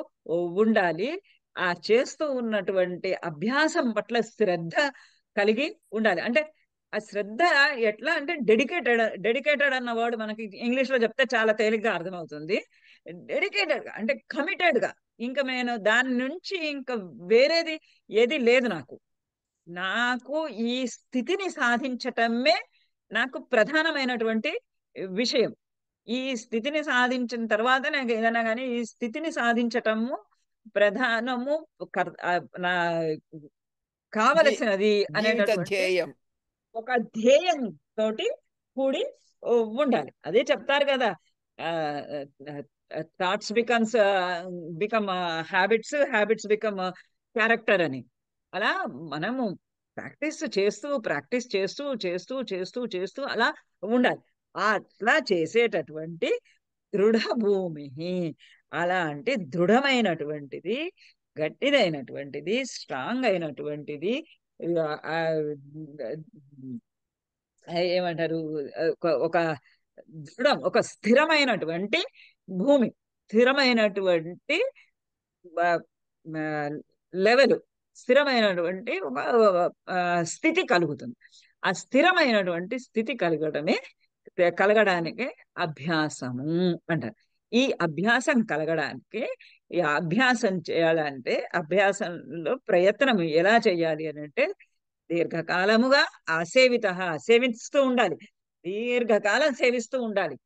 ఉండాలి. ఆ చేస్తూ ఉన్నటువంటి అభ్యాసం పట్ల శ్రద్ధ కలిగి ఉండాలి. అంటే ఆ శ్రద్ధ ఎట్లా అంటే డెడికేటెడ్ అన్న వర్డ్ మనకి ఇంగ్లీష్ లో చెప్తే చాలా తేలిగ్గా అర్థమవుతుంది. డెడికేటెడ్ అంటే కమిటెడ్ గా, ఇంకా నేను దాని నుంచి ఇంకా వేరేది ఏది లేదు నాకు ఈ స్థితిని సాధించటమే నాకు ప్రధానమైనటువంటి విషయం. ఈ స్థితిని సాధించిన తర్వాత నాకు ఏదైనా కానీ ఈ స్థితిని సాధించటము ప్రధానము, నా కావలసినది జీవిత అనేటటువంటి ధ్యేయం. ఒక ధ్యేయం తోటి కూడి ఉండాలి. అదే చెప్తారు కదా, thoughts become habits become character అని. అలా మనము ప్రాక్టీస్ చేస్తూ అలా ఉండాలి. అట్లా చేసేటటువంటి దృఢ భూమి, అలాంటి దృఢమైనటువంటిది, గట్టిదైనటువంటిది, స్ట్రాంగ్ అయినటువంటిది, ఆ, ఏమంటారు, ఒక ఒక స్థిరమైనటువంటి భూమి, స్థిరమైనటువంటి లెవెల్, స్థిరమైనటువంటి ఒక స్థితి కలుగుతుంది. ఆ స్థిరమైనటువంటి స్థితి కలగడానికి అభ్యాసము అంటారు. ఈ అభ్యాసం కలగడానికి, ఈ అభ్యాసం చేయాలంటే అభ్యాసంలో ప్రయత్నం ఎలా చేయాలి అని అంటే, దీర్ఘకాలముగా సేవిస్తూ ఉండాలి, దీర్ఘకాలం సేవిస్తూ ఉండాలి,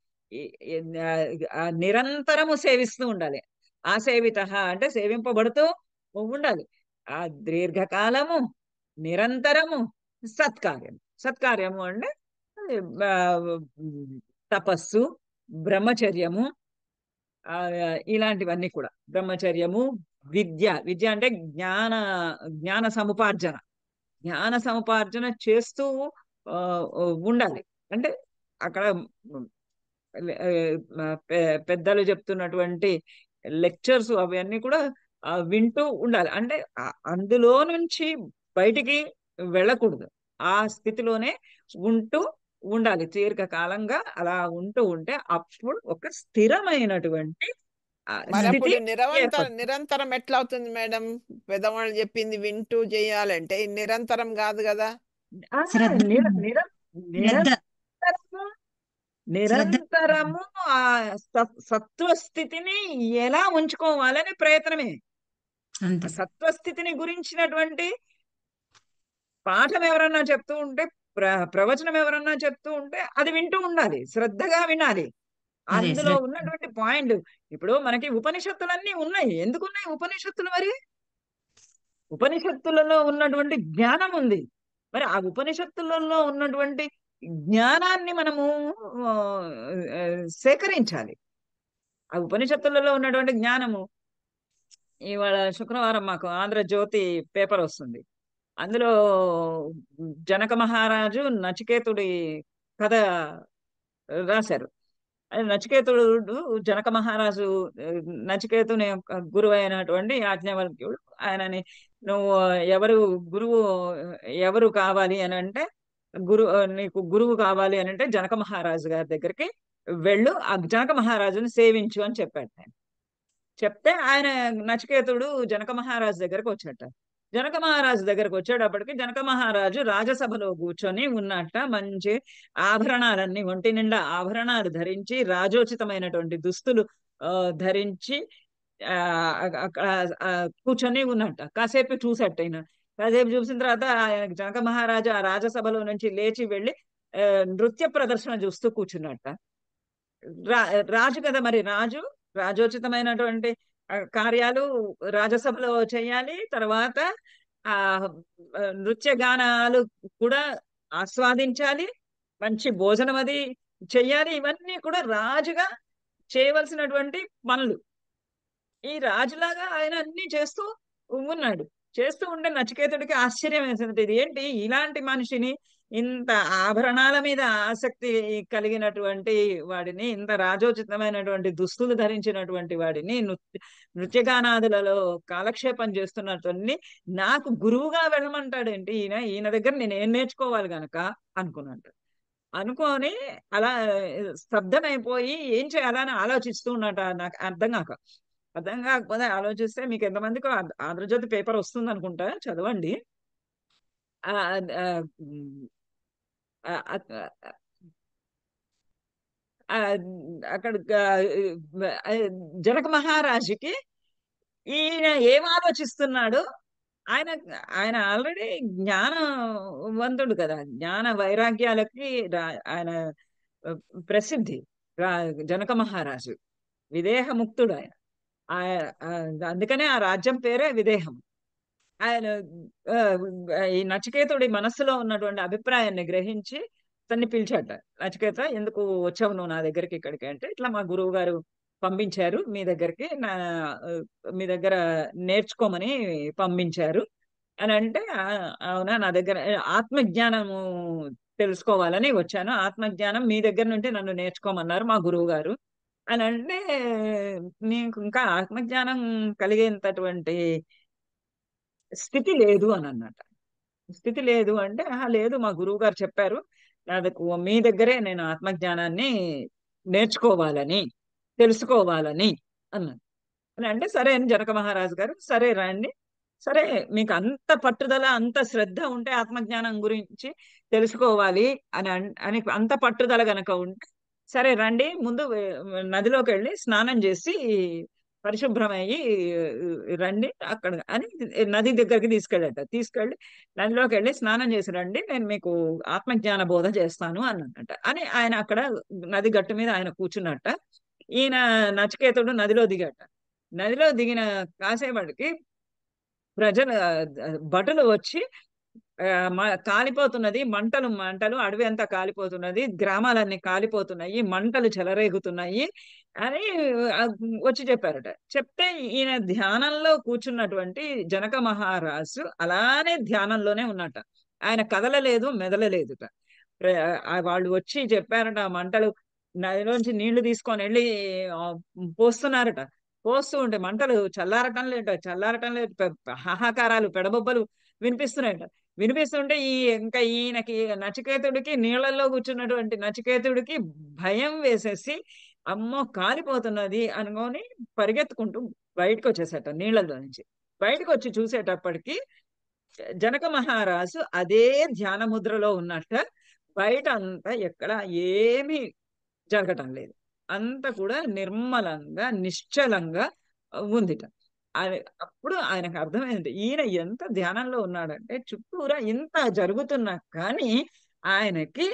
నిరంతరము సేవిస్తూ ఉండాలి. ఆసేవిత అంటే సేవింపబడుతూ ఉండాలి. ఆ దీర్ఘకాలము, నిరంతరము, సత్కార్యము అంటే ఆ, తపస్సు, బ్రహ్మచర్యము, ఇలాంటివన్నీ కూడా. బ్రహ్మచర్యము, విద్య అంటే జ్ఞాన సముపార్జన చేస్తూ ఉండాలి. అంటే అక్కడ పెద్దలు చెప్తున్నటువంటి లెక్చర్స్ అవన్నీ కూడా వింటూ ఉండాలి. అంటే అందులో నుంచి బయటికి వెళ్ళకూడదు. ఆ స్థితిలోనే ఉంటూ ఉండాలి. దీర్ఘకాలంగా అలా ఉంటూ ఉంటే అప్పుడు ఒక స్థిరమైనటువంటి మరి స్థితి అప్పుడు ఏర్పడుతుంది. నిరంతరం ఎట్లా అవుతుంది మేడం? పెద్దవాళ్ళు చెప్పింది వింటూ చేయాలంటే ఇది నిరంతరం కాదు కదా. ఆ, శ్రద్ధ నిర నిర శ్రద్ధ నిరంతరము శ్రద్ధ నిరంతరము ఆ సత్వస్థితిని ఎలా ఉంచుకోవాలనే ప్రయత్నమే. అంతే. ఆ సత్వస్థితిని గురించినటువంటి పాఠం ఎవరన్నా చెప్తూ ఉంటే, ప్రవచనం ఎవరన్నా చెప్తూ ఉంటే అది వింటూ ఉండాలి, శ్రద్ధగా వినాలి. అదే అందులో శ్రద్ధ. ఉన్నటువంటి పాయింట్. ఇప్పుడు మనకి ఉపనిషత్తులన్నీ ఉన్నాయి. ఎందుకున్నాయి ఉపనిషత్తులు? మరి ఉపనిషత్తులలో ఉన్నటువంటి జ్ఞానం ఉంది. మరి ఆ ఉపనిషత్తులలో ఉన్నటువంటి జ్ఞానాన్ని మనము ఆ, ఆ, సేకరించాలి. ఆ ఉపనిషత్తులలో ఉన్నటువంటి జ్ఞానము. ఇవాళ శుక్రవారం మాకు ఆంధ్రజ్యోతి పేపర్ వస్తుంది. అందులో జనక మహారాజు నచికేతుడి కథ రాశారు. అది నచికేతుడు, జనక మహారాజు ఆ, నచికేతుని యొక్క గురువు అయినటువంటి యాజ్ఞవల్క్యుడు ఆయనని, నువ్వు ఎవరు గురువు, ఎవరు కావాలి అని అంటే, నీకు గురువు కావాలి అని అంటే జనక మహారాజు గారి దగ్గరికి వెళ్ళు, ఆ జనక మహారాజుని సేవించు అని చెప్పాడు ఆయన. చెప్తే ఆయన నచికేతుడు జనక మహారాజు దగ్గరకు వచ్చాట. జనక మహారాజు దగ్గరకు వచ్చేటప్పటికి జనక మహారాజు రాజసభలో కూర్చొని ఉన్నట్ట, మంచి ఆభరణాలన్నీ ఒంటి నిండా ఆభరణాలు ధరించి, రాజోచితమైనటువంటి దుస్తులు ధరించి ఆ అక్కడ కూర్చొని ఉన్నట్ట. కాసేపు చూసట ఆయన. కాసేపు చూసిన తర్వాత ఆయన జనక మహారాజు ఆ రాజసభలో నుంచి లేచి వెళ్ళి ఆ, నృత్య ప్రదర్శన చూస్తూ కూర్చున్నట్ట. రా రాజు కదా, మరి రాజోచితమైనటువంటి కార్యాలు రాజసభలో చేయాలి. తర్వాత ఆ నృత్య గానాలు కూడా ఆస్వాదించాలి. మంచి భోజనం అది చెయ్యాలి. ఇవన్నీ కూడా రాజుగా చేయవలసినటువంటి పనులు. ఈ రాజులాగా ఆయన అన్ని చేస్తూ ఉన్నాడు. చేస్తూ ఉంటే నచికేతుడికి ఆశ్చర్యం వేసింది. ఇది ఏంటి, ఇలాంటి మనిషిని, ఇంత ఆభరణాల మీద ఆసక్తి కలిగినటువంటి వాడిని, ఇంత రాజోచితమైనటువంటి దుస్తులు ధరించినటువంటి వాడిని, నృత్యగానాదులలో కాలక్షేపం చేస్తున్నటువంటి నాకు గురువుగా వెళ్ళమంటాడేంటి ఈయన దగ్గర నేను ఏం నేర్చుకోవాలి గనక అనుకున్నాడు. అనుకొని అలా స్తబ్దమైపోయి ఏం చేయాలని ఆలోచిస్తూ ఉన్నట. నాకు అర్థం కాకపోతే ఆలోచిస్తే, మీకు ఎంతమందికి ఆంధ్రజ్యోతి పేపర్ వస్తుంది అనుకుంటా, చదవండి. ఆ, ఆ, ఉమ్, ఆ, ఆ, ఆ, అక్కడ జనక మహారాజుకి ఈయన ఏం ఆలోచిస్తున్నాడు, ఆయన ఆయన ఆల్రెడీ జ్ఞానవంతుడు కదా, జ్ఞాన వైరాగ్యాలకి ఆయన ఆ, ప్రసిద్ధి. జనక మహారాజు విదేహముక్తుడు ఆయన. అందుకనే ఆ రాజ్యం పేరే విదేహం. ఆయన ఆ, ఈ నచికేతుడి మనస్సులో ఉన్నటువంటి అభిప్రాయాన్ని గ్రహించి తన్ని పిలిచాట. నచికేత, ఎందుకు వచ్చావు నువ్వు నా దగ్గరికి ఇక్కడికి అంటే, ఇట్లా మా గురువు గారు పంపించారు మీ దగ్గరికి, మీ దగ్గర నేర్చుకోమని పంపించారు అని అంటే, అవునా, నా దగ్గర ఆత్మజ్ఞానము తెలుసుకోవాలని వచ్చాను, ఆత్మజ్ఞానం మీ దగ్గర నుండి నన్ను నేర్చుకోమన్నారు మా గురువు గారు అని అంటే, నీకు ఇంకా ఆత్మజ్ఞానం కలిగేంతటువంటి స్థితి లేదు అని అన్నట. స్థితి లేదు అంటే, లేదు, మా గురువు గారు చెప్పారు నాకు మీ దగ్గరే నేను ఆత్మజ్ఞానాన్ని నేర్చుకోవాలని, తెలుసుకోవాలని అన్నాను. అని అంటే, సరే అని జనక మహారాజు గారు, సరే రండి, సరే మీకు అంత పట్టుదల, అంత శ్రద్ధ ఉంటే ఆత్మజ్ఞానం గురించి తెలుసుకోవాలి అని అంత పట్టుదల గనక ఉంటే, సరే రండి, ముందు నదిలోకి వెళ్ళి స్నానం చేసి పరిశుభ్రమయ్యి రండి అక్కడ అని నది దగ్గరికి తీసుకెళ్ళి నదిలోకి వెళ్ళి స్నానం చేసి రండి, నేను మీకు ఆత్మజ్ఞాన బోధ చేస్తాను అన్నట. అని ఆయన అక్కడ నది గట్టు మీద ఆయన కూర్చున్నట్ట. ఈయన నచికేతుడు నదిలో దిగట. నదిలో దిగిన కాసేపటికి భటులు వచ్చి కాలిపోతున్నది, మంటలు, అడవి అంతా కాలిపోతున్నది, గ్రామాలన్నీ కాలిపోతున్నాయి, మంటలు చెలరేగుతున్నాయి అని వచ్చి చెప్పారట. చెప్తే ఈయన ధ్యానంలో కూర్చున్నటువంటి జనక మహారాజు అలానే ధ్యానంలోనే ఉన్నట. ఆయన కదలలేదు, మెదలలేదుట. వాళ్ళు వచ్చి చెప్పారట, మంటలు నదిలోంచి నీళ్లు తీసుకొని వెళ్ళి పోస్తున్నారట. పోస్తూ ఉంటే మంటలు చల్లారటం లేదు, హాహాకారాలు పెడబొబ్బలు వినిపిస్తున్నాయట. వినిపిస్తుంటే ఇంకా ఈయనకి నచికేతుడికి, నీళ్ళల్లో కూర్చున్నటువంటి నచికేతుడికి భయం వేసేసి అమ్మో కాలిపోతున్నది అనుకొని పరిగెత్తుకుంటూ బయటకు వచ్చేసట నీళ్ళల్లో నుంచి. బయటకు వచ్చి చూసేటప్పటికి జనక మహారాజు అదే ధ్యాన ముద్రలో ఉన్నట్ట. బయట అంతా ఎక్కడ ఏమీ జరగటం లేదు, అంత కూడా నిర్మలంగా నిశ్చలంగా ఉందిట. అప్పుడు ఆయనకు అర్థమైంది ఈయన ఎంత ధ్యానంలో ఉన్నాడంటే చుట్టూరా ఇంత జరుగుతున్నా కానీ ఆయనకి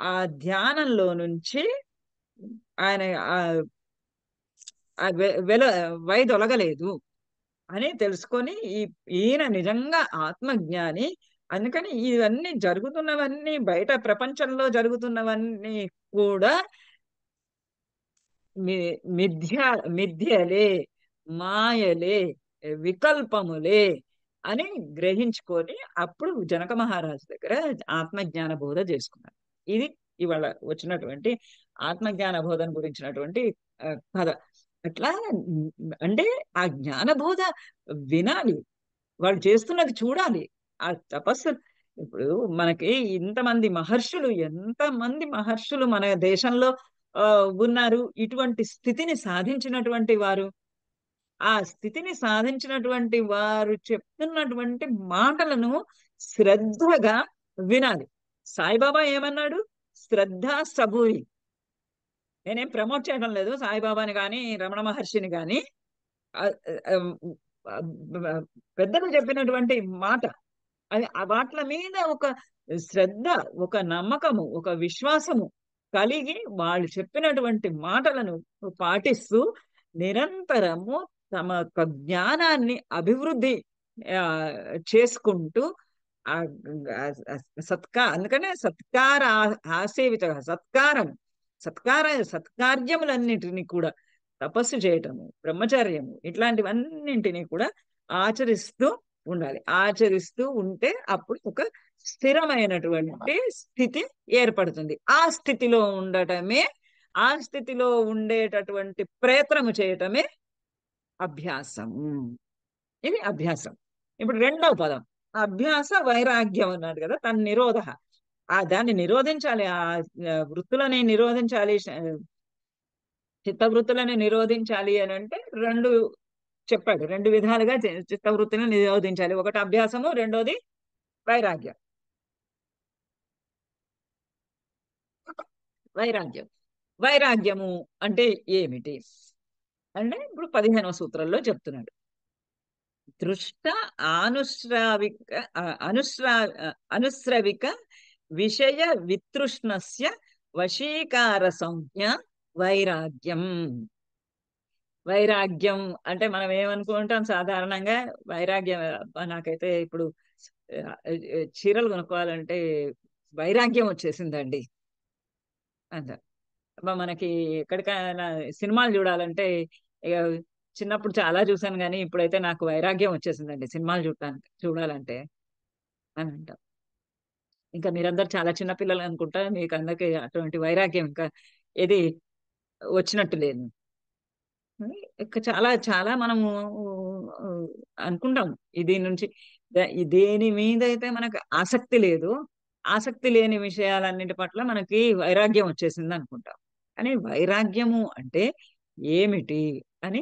ఆ ధ్యానంలో నుంచి ఆయన వైదొలగలేదు అని తెలుసుకొని ఈయన నిజంగా ఆత్మజ్ఞాని. అందుకని ఇవన్నీ జరుగుతున్నవన్నీ, బయట ప్రపంచంలో జరుగుతున్నవన్నీ కూడా మిథ్యలే, మాయలే, వికల్పములే అని గ్రహించుకొని అప్పుడు జనక మహారాజు దగ్గర ఆత్మజ్ఞాన బోధ చేసుకున్నారు. ఇది ఇవాళ వచ్చినటువంటి ఆత్మజ్ఞాన బోధన గురించినటువంటి కథ. అట్లా అంటే ఆ జ్ఞాన బోధ వినాలి, వాళ్ళు చేస్తున్నది చూడాలి. ఆ తపస్సు ఇప్పుడు మనకి ఎంతమంది మహర్షులు మన దేశంలో ఉన్నారు. ఇటువంటి స్థితిని సాధించినటువంటి వారు, ఆ స్థితిని సాధించినటువంటి వారు చెప్తున్నటువంటి మాటలను శ్రద్ధగా వినాలి. సాయిబాబా ఏమన్నాడు? శ్రద్ధ సబూరి. నేనేం ప్రమోట్ చేయడం లేదు సాయిబాబాని కానీ రమణ మహర్షిని కానీ. పెద్దలు చెప్పినటువంటి మాట, అది వాట్ల మీద ఒక శ్రద్ధ, ఒక నమ్మకము, ఒక విశ్వాసము కలిగి వాళ్ళు చెప్పినటువంటి మాటలను పాటిస్తూ నిరంతరము తమ యొక్క జ్ఞానాన్ని అభివృద్ధి చేసుకుంటూ అందుకనే సత్కార్యములన్నిటినీ కూడా తపస్సు చేయటము, బ్రహ్మచర్యము, ఇట్లాంటివన్నింటినీ కూడా ఆచరిస్తూ ఉండాలి. ఆచరిస్తూ ఉంటే అప్పుడు ఒక స్థిరమైనటువంటి స్థితి ఏర్పడుతుంది. ఆ స్థితిలో ఉండేటటువంటి ప్రయత్నము చేయటమే అభ్యాసము. ఇది అభ్యాసం. ఇప్పుడు రెండవ పదం అభ్యాస వైరాగ్యం అన్నాడు కదా, తన నిరోధ. దాన్ని నిరోధించాలి, ఆ వృత్తులని నిరోధించాలి, చిత్తవృత్తులని నిరోధించాలి అని అంటే రెండు చెప్పాడు. రెండు విధాలుగా చిత్తవృత్తిని నిరోధించాలి. ఒకటి అభ్యాసము, రెండోది వైరాగ్యం. వైరాగ్యము అంటే ఏమిటి అంటే ఇప్పుడు 15వ సూత్రంలో చెప్తున్నాడు. దృష్ట అనుశ్రవిక విషయ వితృష్ణస్య వశీకార సంజ్ఞ వైరాగ్యం. వైరాగ్యం అంటే మనం ఏమనుకుంటాం సాధారణంగా, వైరాగ్యం నాకైతే ఇప్పుడు చీరలు కొనుక్కోవాలంటే వైరాగ్యం వచ్చేసిందండి అంత. మనకి ఎక్కడికైనా సినిమాలు చూడాలంటే ఇక చిన్నప్పుడు చాలా చూసాను కానీ ఇప్పుడైతే నాకు వైరాగ్యం వచ్చేసిందండి సినిమాలు చూడాలంటే అని అంటాం. ఇంకా మీరందరూ చాలా చిన్నపిల్లలు అనుకుంటా, మీకు అందరికి అటువంటి వైరాగ్యం ఇంకా ఏది వచ్చినట్టు లేదు. ఇంకా చాలా చాలా మనము అనుకుంటాం దీని నుంచి, దేని మీద అయితే మనకు ఆసక్తి లేదు, ఆసక్తి లేని విషయాలన్నిటి పట్ల మనకి వైరాగ్యం వచ్చేసింది అనుకుంటాం. కానీ వైరాగ్యము అంటే ఏమిటి అని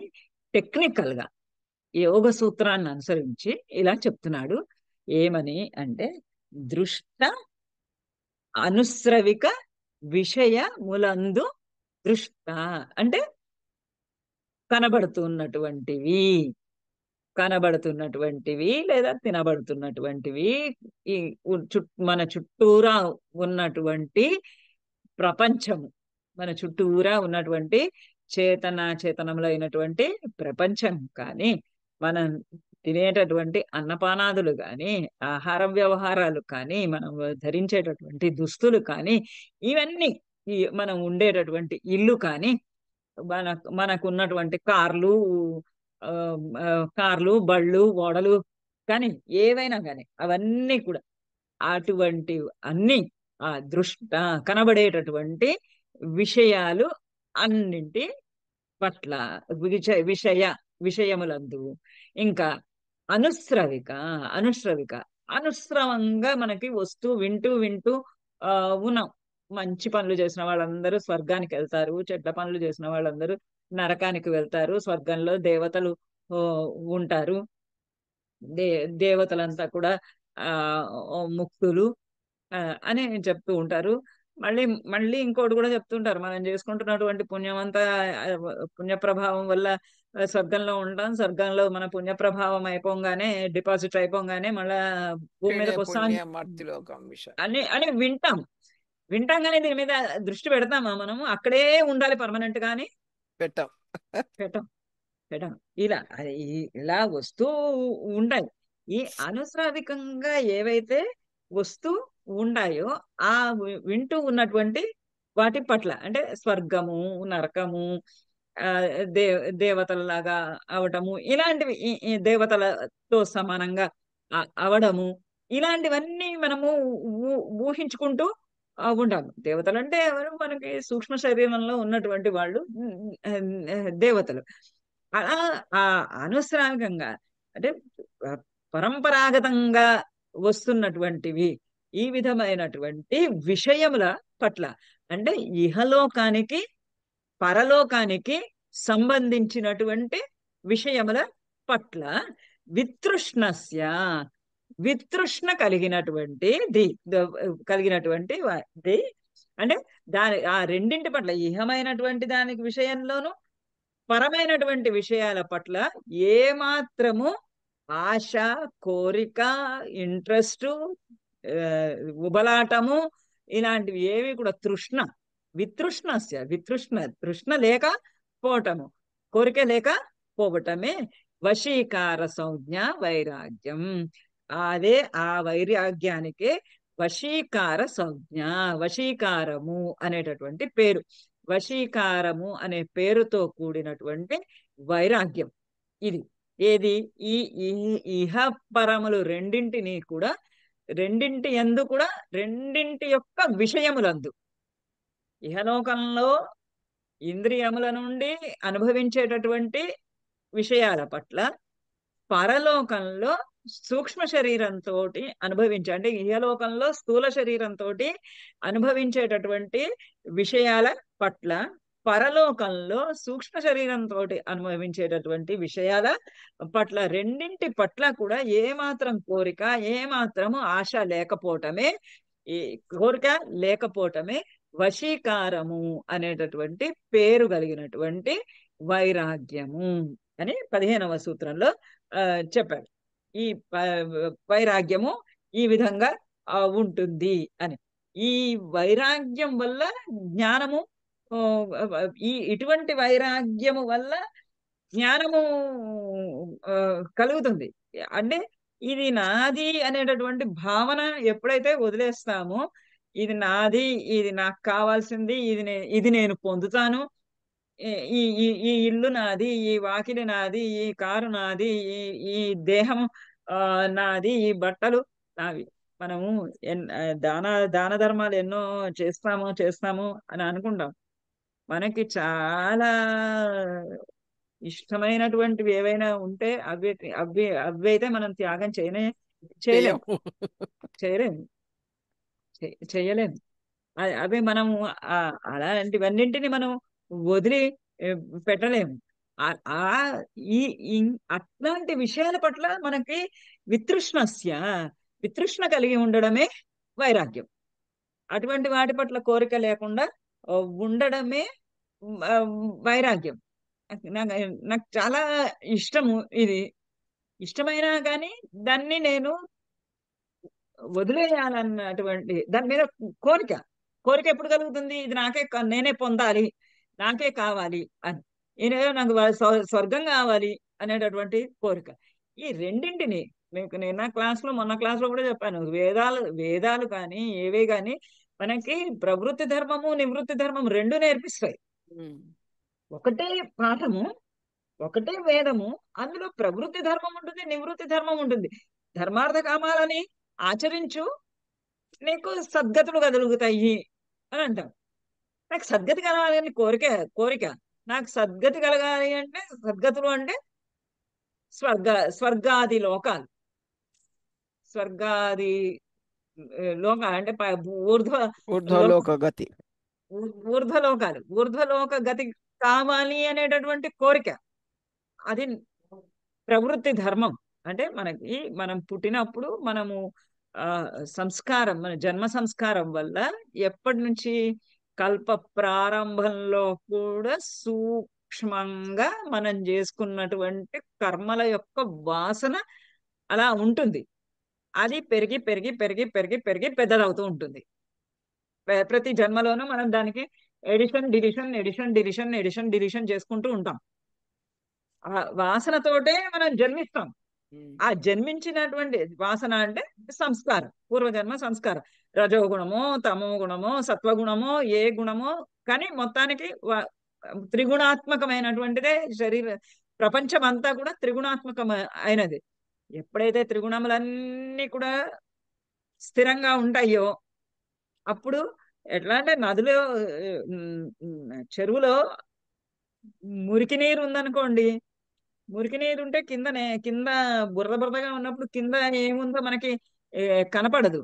టెక్నికల్ గా యోగ సూత్రాన్ని అనుసరించి ఇలా చెప్తున్నాడు. ఏమని అంటే దృష్ట అనుశ్రవిక విషయములందు దృష్ట అంటే కనబడుతున్నటువంటివి లేదా తినబడుతున్నటువంటివి, ఈ మన చుట్టూరా ఉన్నటువంటి ప్రపంచము, మన చుట్టూరా ఉన్నటువంటి చేతనములు అయినటువంటి ప్రపంచం కానీ, మనం తినేటటువంటి అన్నపానాదులు కానీ, ఆహార వ్యవహారాలు కానీ, మనం ధరించేటటువంటి దుస్తులు కానీ, ఇవన్నీ మనం ఉండేటటువంటి ఇల్లు కానీ, మనకు ఉన్నటువంటి కార్లు, బళ్ళు, ఓడలు కానీ ఏవైనా కానీ అవన్నీ కూడా అటువంటి అన్ని ఆ కనబడేటటువంటి విషయాలు అన్నింటి పట్ల విషయములందు, ఇంకా అనుశ్రవిక అనుశ్రవిక అనుశ్రవంగా మనకి వస్తూ వింటూ వింటూ ఉన్నాం. మంచి పనులు చేసిన వాళ్ళందరూ స్వర్గానికి వెళ్తారు, చెడ్డ పనులు చేసిన వాళ్ళందరూ నరకానికి వెళ్తారు, స్వర్గంలో దేవతలు ఆ, ఉంటారు. దే దేవతలంతా కూడా ఆ ముక్తులు అని చెప్తూ ఉంటారు. మళ్ళీ మళ్ళీ ఇంకోటి కూడా చెప్తుంటారు, మనం చేసుకుంటున్నటువంటి పుణ్యం అంతా పుణ్య ప్రభావం వల్ల స్వర్గంలో ఉంటాం, స్వర్గంలో మన పుణ్య ప్రభావం అయిపోగానే డిపాజిట్ అయిపోగానే మళ్ళా భూమి మీదకి వస్తాం అని అని వింటాం. కానీ దీని మీద దృష్టి పెడతామా మనము? అక్కడే ఉండాలి పర్మనెంట్ గాని పెట్టాం. పెట్టాం పెట్టాం ఇలా వస్తూ ఉండాలి. ఈ అనుశ్రావికంగా ఏవైతే వస్తూ ఉండాయో ఆ వింటూ ఉన్నటువంటి వాటి పట్ల, అంటే స్వర్గము, నరకము, ఆ దే దేవతలలాగా అవటము, ఇలాంటివి ఈ దేవతలతో సమానంగా అవడము, ఇలాంటివన్నీ మనము ఊహించుకుంటూ ఉండాలి. దేవతలు అంటే ఎవరు? మనకి సూక్ష్మ శరీరంలో ఉన్నటువంటి వాళ్ళు దేవతలు. అలా ఆ అనుశ్రావికంగా అంటే పరంపరాగతంగా వస్తున్నటువంటివి ఈ విధమైనటువంటి విషయముల పట్ల, అంటే ఇహలోకానికి పరలోకానికి సంబంధించినటువంటి విషయముల పట్ల వితృష్ణ కలిగినటువంటి అంటే ఆ రెండింటి పట్ల, ఇహమైనటువంటి దానికి విషయంలోనూ పరమైనటువంటి విషయాల పట్ల ఏమాత్రము ఆశ, కోరిక, ఇంట్రెస్ట్, ఉబలాటము, ఇలాంటివి ఏవి కూడా తృష్ణ లేకపోవటము, కోరిక లేకపోవటమే వశీకార సంజ్ఞ వైరాగ్యం. అదే ఆ వైరాగ్యానికే వశీకార సంజ్ఞ, వశీకారము అనేటటువంటి పేరు. వశీకారము అనే పేరుతో కూడినటువంటి వైరాగ్యం ఇది. ఏది? ఈ ఇహ పరములు రెండింటినీ కూడా, రెండింటి యందు కూడా, రెండింటి యొక్క విషయములందు, ఇహలోకంలో ఇంద్రియముల నుండి అనుభవించేటటువంటి విషయాల పట్ల, పరలోకంలో సూక్ష్మ శరీరంతో అంటే ఇహలోకంలో స్థూల శరీరంతో అనుభవించేటటువంటి విషయాల పట్ల, పరలోకంలో సూక్ష్మ శరీరంతో అనుభవించేటటువంటి విషయాల పట్ల, రెండింటి పట్ల కూడా ఏమాత్రం కోరిక, ఏమాత్రము ఆశ లేకపోవటమే, ఈ కోరిక లేకపోవటమే వశీకారము అనేటటువంటి పేరు కలిగినటువంటి వైరాగ్యము అని 15వ సూత్రంలో చెప్పాడు. ఈ వైరాగ్యము ఈ విధంగా ఉంటుంది అని. ఈ వైరాగ్యం వల్ల జ్ఞానము, ఇటువంటి వైరాగ్యము వల్ల జ్ఞానము కలుగుతుంది. అంటే ఇది నాది అనేటటువంటి భావన ఎప్పుడైతే వదిలేస్తామో, ఇది నాది, ఇది నాకు కావాల్సింది, ఇది నేను పొందుతాను, ఈ ఈ ఇల్లు నాది, ఈ వాకిలి నాది, ఈ కారు నాది, ఈ దేహం నాది, ఈ బట్టలు నావి. మనము దాన ధర్మాలు ఎన్నో చేస్తాము అని అనుకుంటాం. మనకి చాలా ఇష్టమైనటువంటివి ఏవైనా ఉంటే అవి అయితే మనం త్యాగం చేయలేము. అవి మనము అలాంటివన్నింటిని మనం వదిలి పెట్టలేము. అట్లాంటి విషయాల పట్ల మనకి వితృష్ణ కలిగి ఉండడమే వైరాగ్యం. అటువంటి వాటి పట్ల కోరిక లేకుండా ఉండడమే వైరాగ్యం. నాకు చాలా ఇష్టము. ఇది ఇష్టమైనా కానీ దాన్ని నేను వదిలేయాలన్నటువంటి దాని మీద కోరిక ఎప్పుడు కలుగుతుంది? ఇది నేనే పొందాలి, నాకే కావాలి అని, నాకు స్వర్గం కావాలి అనేటటువంటి కోరిక. ఈ రెండింటిని మీకు నేను మొన్న క్లాస్లో కూడా చెప్పాను. వేదాలు కానీ ఏవే కానీ మనకి ప్రవృత్తి ధర్మము, నివృత్తి ధర్మం రెండు నేర్పిస్తాయి. ఒకటే పాఠము, ఒకటే వేదము, అందులో ప్రవృత్తి ధర్మం ఉంటుంది, నివృత్తి ధర్మం ఉంటుంది. ధర్మార్థ కామాలని ఆచరించు, నీకు సద్గతులు కలుగుతాయి అని అంటాం. నాకు సద్గతి కలగాలని కోరిక, నాకు సద్గతి కలగాలి అంటే సద్గతులు అంటే స్వర్గాది లోకాలు, స్వర్గాది లోకాలు అంటే ఊర్ధ్వ ఊర్ధ్వలోక గతి. ఊర్ధ్వలోకాలు, ఊర్ధ్వలోక గతి కావాలి అనేటటువంటి కోరిక, అది ప్రవృత్తి ధర్మం. అంటే మనం పుట్టినప్పుడు మనము సంస్కారం, మన జన్మ సంస్కారం వల్ల ఎప్పటి నుంచి కల్ప ప్రారంభంలో కూడా సూక్ష్మంగా మనం చేసుకున్నటువంటి కర్మల యొక్క వాసన అలా ఉంటుంది. అది పెరిగి పెరిగి పెరిగి పెరిగి పెరిగి పెద్దదవుతూ ఉంటుంది. ప్రతి జన్మలోనూ మనం దానికి addition deletion addition deletion addition deletion చేసుకుంటూ ఉంటాం. ఆ వాసనతోటే మనం జన్మిస్తాం. ఆ జన్మించినటువంటి వాసన అంటే సంస్కారం, పూర్వజన్మ సంస్కారం. రజోగుణమో తమో గుణమో సత్వగుణమో ఏ గుణమో, కానీ మొత్తానికి త్రిగుణాత్మకమైనటువంటిదే శరీర ప్రపంచం అంతా కూడా త్రిగుణాత్మకం అయినది. ఎప్పుడైతే త్రిగుణములన్నీ కూడా స్థిరంగా ఉంటాయో అప్పుడు ఎట్లా అంటే నదిలో చెరువులో మురికి నీరు ఉందనుకోండి, మురికి నీరు ఉంటే కింద బురద బురదగా ఉన్నప్పుడు కింద ఏముందో మనకి కనపడదు.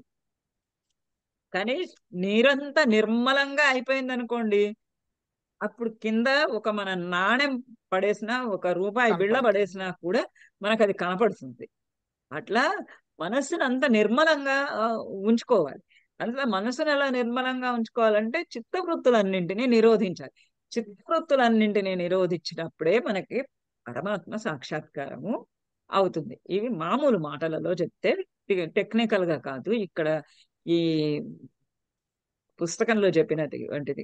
కానీ నీరంతా నిర్మలంగా అయిపోయింది అనుకోండి, అప్పుడు కింద ఒక మన నాణెం పడేసినా, ఒక రూపాయి బిళ్ళ పడేసినా కూడా మనకు అది కనపడుతుంది. అట్లా మనస్సును అంత నిర్మలంగా ఉంచుకోవాలి. అందులో మనసును ఎలా నిర్మలంగా ఉంచుకోవాలంటే చిత్తవృత్తులన్నింటినీ నిరోధించాలి. చిత్తవృత్తులన్నింటినీ నిరోధించినప్పుడే మనకి పరమాత్మ సాక్షాత్కారము అవుతుంది. ఇవి మామూలు మాటలలో చెప్తే, టెక్నికల్ గా కాదు. ఇక్కడ ఈ పుస్తకంలో చెప్పినది వంటిది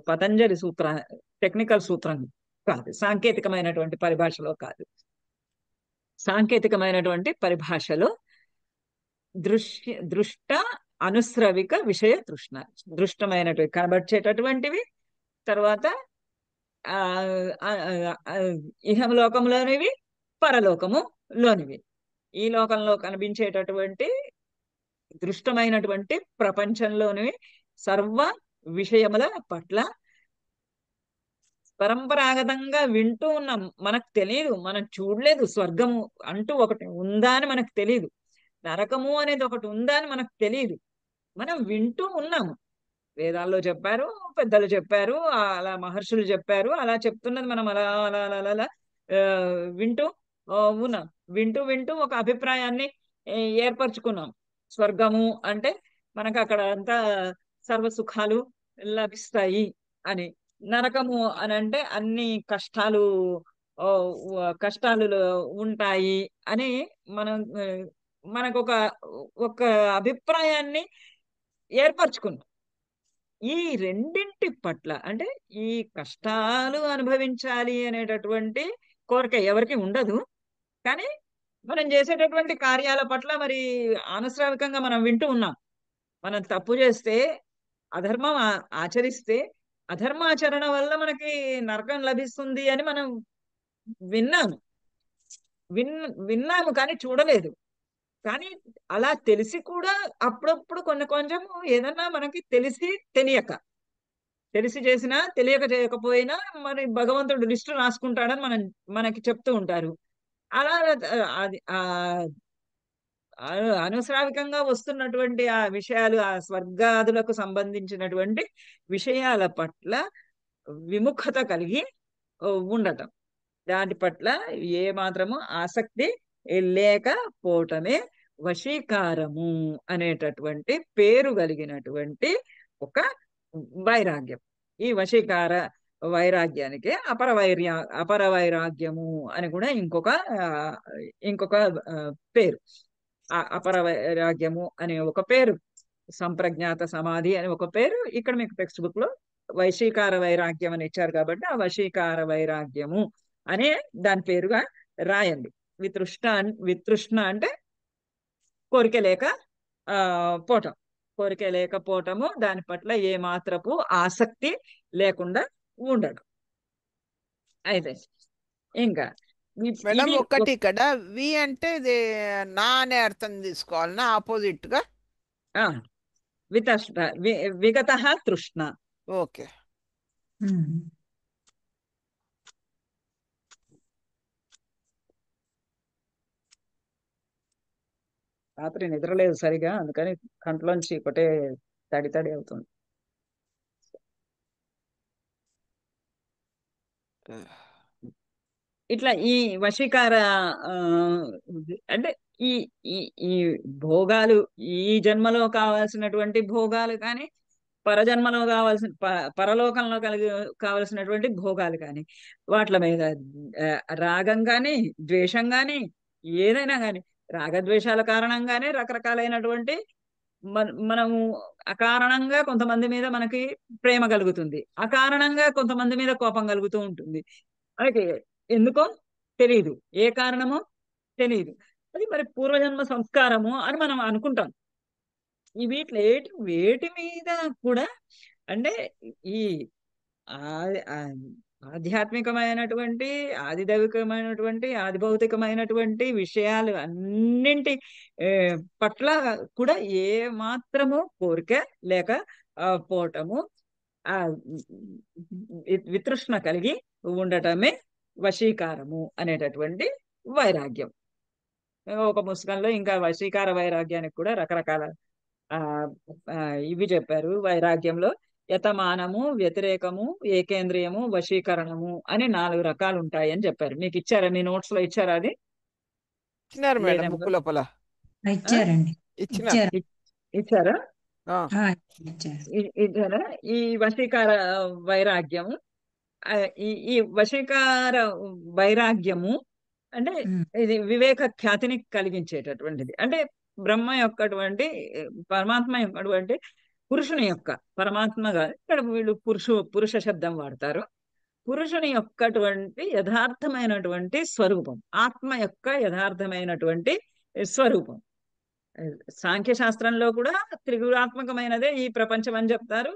పతంజలి సూత్ర టెక్నికల్ సూత్రం కాదు, సాంకేతికమైనటువంటి పరిభాషలో కాదు. సాంకేతికమైనటువంటి పరిభాషలో దృష్ట అనుశ్రవిక విషయ తృష్ణ, దృష్టమైనటువంటి కనబడిచేటటువంటివి, తర్వాత ఇహలోకంలోనివి, పరలోకములోనివి. ఈ లోకంలో కనిపించేటటువంటి దృష్టమైనటువంటి ప్రపంచంలోని సర్వ విషయముల పట్ల పరంపరాగతంగా వింటూ ఉన్నాం. మనకు తెలియదు, మనం చూడలేదు. స్వర్గము అంటూ ఒకటి ఉందా అని మనకు తెలియదు, నరకము అనేది ఒకటి ఉందా అని మనకు తెలియదు. మనం వింటూ ఉన్నాము. వేదాల్లో చెప్పారు, పెద్దలు చెప్పారు, అలా మహర్షులు చెప్పారు, అలా చెప్తున్నది మనం అలా అలా అలా అలా వింటూ ఉన్నాం. వింటూ వింటూ ఒక అభిప్రాయాన్ని ఏర్పరచుకున్నాం. స్వర్గము అంటే మనకు అక్కడ అంతా సర్వ సుఖాలు లభిస్తాయి అని, నరకము అని అంటే అన్ని కష్టాలు ఉంటాయి అని మనకు ఒక అభిప్రాయాన్ని ఏర్పరచుకున్నాం. ఈ రెండింటి పట్ల అంటే ఈ కష్టాలు అనుభవించాలి అనేటటువంటి కోరిక ఎవరికి ఉండదు. కానీ మనం చేసేటటువంటి కార్యాల పట్ల మరి ఆనుశ్రావికంగా మనం వింటూ ఉన్నాం. మనం తప్పు చేస్తే, అధర్మం ఆచరిస్తే, అధర్మాచరణ వల్ల మనకి నరకం లభిస్తుంది అని మనం విన్నాము కానీ చూడలేదు. కానీ అలా తెలిసి కూడా అప్పుడప్పుడు కొంచెం ఏదన్నా మనకి తెలిసి చేసినా తెలియక చేయకపోయినా మరి భగవంతుడు లిస్టు రాసుకుంటాడని మనకి చెప్తూ ఉంటారు. అలా అది అనుశ్రావికంగా వస్తున్నటువంటి ఆ విషయాలు, ఆ స్వర్గాదులకు సంబంధించినటువంటి విషయాల పట్ల విముఖత కలిగి ఉండటం, దాని పట్ల ఏ మాత్రము ఆసక్తి లేకపోవటమే వశీకారము అనేటటువంటి పేరు కలిగినటువంటి ఒక వైరాగ్యం. ఈ వశీకార వైరాగ్యానికి అపర వైరాగ్యము అని కూడా ఇంకొక పేరు. ఆ అపర వైరాగ్యము అనే ఒక పేరు, సంప్రజ్ఞాత సమాధి అని ఒక పేరు ఇక్కడ మీకు టెక్స్ట్ బుక్ లో వైశీకార వైరాగ్యం అని ఇచ్చారు కాబట్టి ఆ వశీకార వైరాగ్యము అనే దాని పేరుగా రాయండి. వితృష్ణ అంటే కోరిక లేకపోవటము, దాని పట్ల ఏ మాత్రపు ఆసక్తి లేకుండా ఉండడం. అయితే ఇంకా మేడం ఒకటి ఇక్కడ వి అంటే ఇది నా అనే అర్థం తీసుకోవాలన్నా ఆపోజిట్ గా విగత తృష్ణ. ఓకే. రాత్రి నిద్రలేదు సరిగా, అందుకని కంట్లోంచి ఒకటే తడి తడి అవుతుంది. ఇట్లా ఈ వశీకార ఆ, అంటే ఈ ఈ ఈ భోగాలు, ఈ జన్మలో కావాల్సినటువంటి భోగాలు కానీ, పరజన్మలో కావాల్సిన పరలోకంలో కావలసినటువంటి భోగాలు కానీ, వాటి మీద ఆ, రాగం కానీ, ద్వేషం కానీ, ఏదైనా కానీ, రాగద్వేషాల కారణంగానే రకరకాలైనటువంటి మనము అకారణంగా కొంతమంది మీద మనకి ప్రేమ కలుగుతుంది, అకారణంగా కొంతమంది మీద కోపం కలుగుతూ ఉంటుంది. మనకి ఎందుకో తెలియదు, ఏ కారణమో తెలియదు. అది మరి పూర్వజన్మ సంస్కారము అని మనం అనుకుంటాం. ఈ వేటి మీద కూడా అంటే ఈ ఆధ్యాత్మికమైనటువంటి, ఆదిదైవికమైనటువంటి, ఆదిభౌతికమైనటువంటి విషయాలు అన్నింటి పట్ల కూడా ఏ మాత్రము కోరిక లేక పోవటము, ఆ వితృష్ణ కలిగి ఉండటమే వశీకారము అనేటటువంటి వైరాగ్యం. ఒక పుస్తకంలో ఇంకా వశీకార వైరాగ్యానికి కూడా రకరకాల ఆ ఇవి చెప్పారు. వైరాగ్యంలో యతమానము, వ్యతిరేకము, ఏకేంద్రియము, వశీకరణము అని 4 రకాలు ఉంటాయి అని చెప్పారు. మీకు ఇచ్చారా? మీ నోట్స్ లో ఇచ్చారా? అది ఇచ్చినారు మేడం, లేదేమో బుక్ లోపల ఇచ్చారండి. ఇచ్చినారు. ఇచ్చారా? ఇచ్చారు. ఇచ్చారా? ఈ వశీకార వైరాగ్యము, ఈ వశీకార వైరాగ్యము అంటే ఇది వివేక ఖ్యాతిని కలిగించేటటువంటిది. అంటే బ్రహ్మ యొక్కటువంటి, పరమాత్మ యొక్కటువంటి పురుషుని యొక్క, పరమాత్మగా ఇక్కడ వీళ్ళు పురుష శబ్దం వాడతారు. పురుషుని యొక్కటువంటి యథార్థమైనటువంటి స్వరూపం, ఆత్మ యొక్క యథార్థమైనటువంటి స్వరూపం. సాంఖ్య శాస్త్రంలో కూడా త్రిగుణాత్మకమైనదే ఈ ప్రపంచం అని చెప్తారు.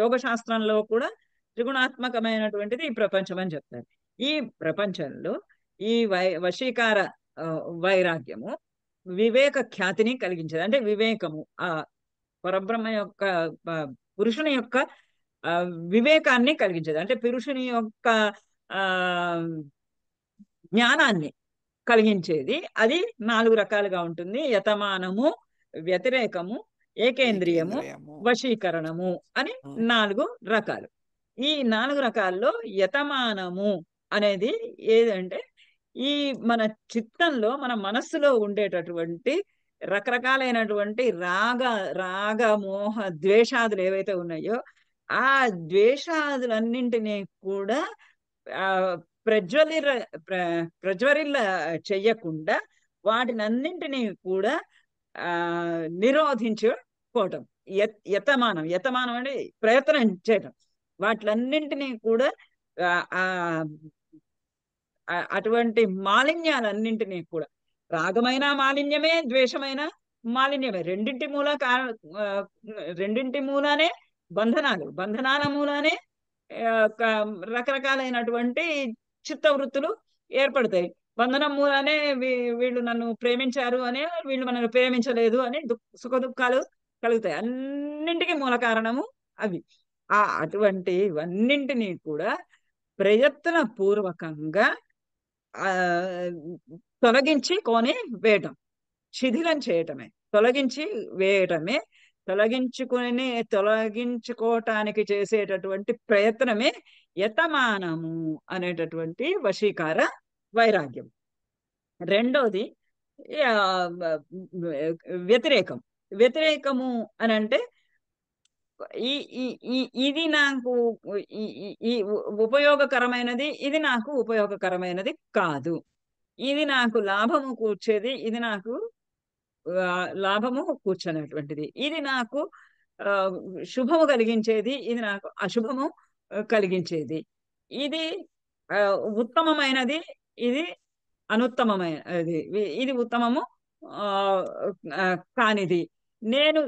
యోగ శాస్త్రంలో కూడా త్రిగుణాత్మకమైనటువంటిది ఈ ప్రపంచం అని చెప్తారు. ఈ ప్రపంచంలో ఈ వశీకార వైరాగ్యము వివేక ఖ్యాతిని కలిగించేది. అంటే వివేకము, ఆ పరబ్రహ్మ యొక్క, పురుషుని యొక్క వివేకాన్ని కలిగించేది. అంటే పురుషుని యొక్క జ్ఞానాన్ని కలిగించేది. అది 4 రకాలుగా ఉంటుంది: యతమానము, వ్యతిరేకము, ఏకేంద్రియము, వశీకరణము అని 4 రకాలు. ఈ 4 రకాల్లో యతమానము అనేది ఏదంటే ఈ మన చిత్తంలో, మన మనస్సులో ఉండేటటువంటి రకరకాలైనటువంటి రాగ మోహ ద్వేషాదులు ఏవైతే ఉన్నాయో, ఆ ద్వేషాదులన్నింటినీ కూడా ప్రజ్వరిల్ల చెయ్యకుండా వాటినన్నింటినీ కూడా నిరోధించుకోవటం. యతమానం అంటే ప్రయత్నం చేయటం. వాటిలన్నింటినీ కూడా అటువంటి మాలిన్యాలన్నింటినీ కూడా, రాగమైన మాలిన్యమే, ద్వేషమైన మాలిన్యమే. రెండింటి మూలానే బంధనాల మూలానే రకరకాలైనటువంటి చిత్తవృత్తులు ఏర్పడతాయి. బంధనం మూలానే వీళ్ళు నన్ను ప్రేమించారు అనే, వీళ్ళు మనల్ని ప్రేమించలేదు అని సుఖ దుఃఖాలు కలుగుతాయి. అన్నింటికి మూల కారణము అవి. అటువంటివన్నింటినీ కూడా ప్రయత్న పూర్వకంగా తొలగించి వేయటం, శిథిలం చేయటమే, తొలగించి వేయటమే, తొలగించుకోవటానికి చేసేటటువంటి ప్రయత్నమే యతమానము అనేటటువంటి వశీకార వైరాగ్యం. రెండోది వ్యతిరేకము అని అంటే ఇది నాకు ఈ ఉపయోగకరమైనది, ఇది నాకు ఉపయోగకరమైనది కాదు, ఇది నాకు లాభము కూర్చేది, ఇది నాకు లాభము కూర్చొనేటువంటిది, ఇది నాకు శుభము కలిగించేది, ఇది నాకు అశుభము కలిగించేది, ఇది ఉత్తమమైనది, ఇది అనుత్తమమైనది, ఇది ఉత్తమము కానిది. నేను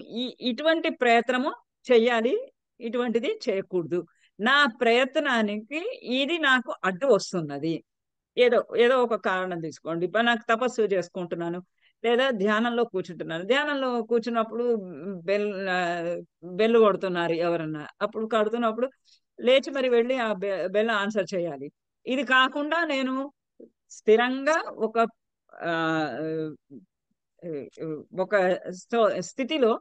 ఇటువంటి ప్రయత్నము చెయ్యాలి, ఇటువంటిది చేయకూడదు. నా ప్రయత్నానికి ఇది నాకు అడ్డు వస్తున్నది. ఏదో ఒక కారణం తీసుకోండి. ఇప్పుడు నాకు తపస్సు చేసుకుంటున్నాను, లేదా ధ్యానంలో కూర్చుంటున్నాను. ధ్యానంలో కూర్చున్నప్పుడు బెల్లు కొడుతున్నారు ఎవరన్నా. అప్పుడు కడుతున్నప్పుడు లేచి మరి వెళ్ళి ఆ బెల్ ఆన్సర్ చేయాలి. ఇది కాకుండా నేను స్థిరంగా ఒక ఒక స్థితిలో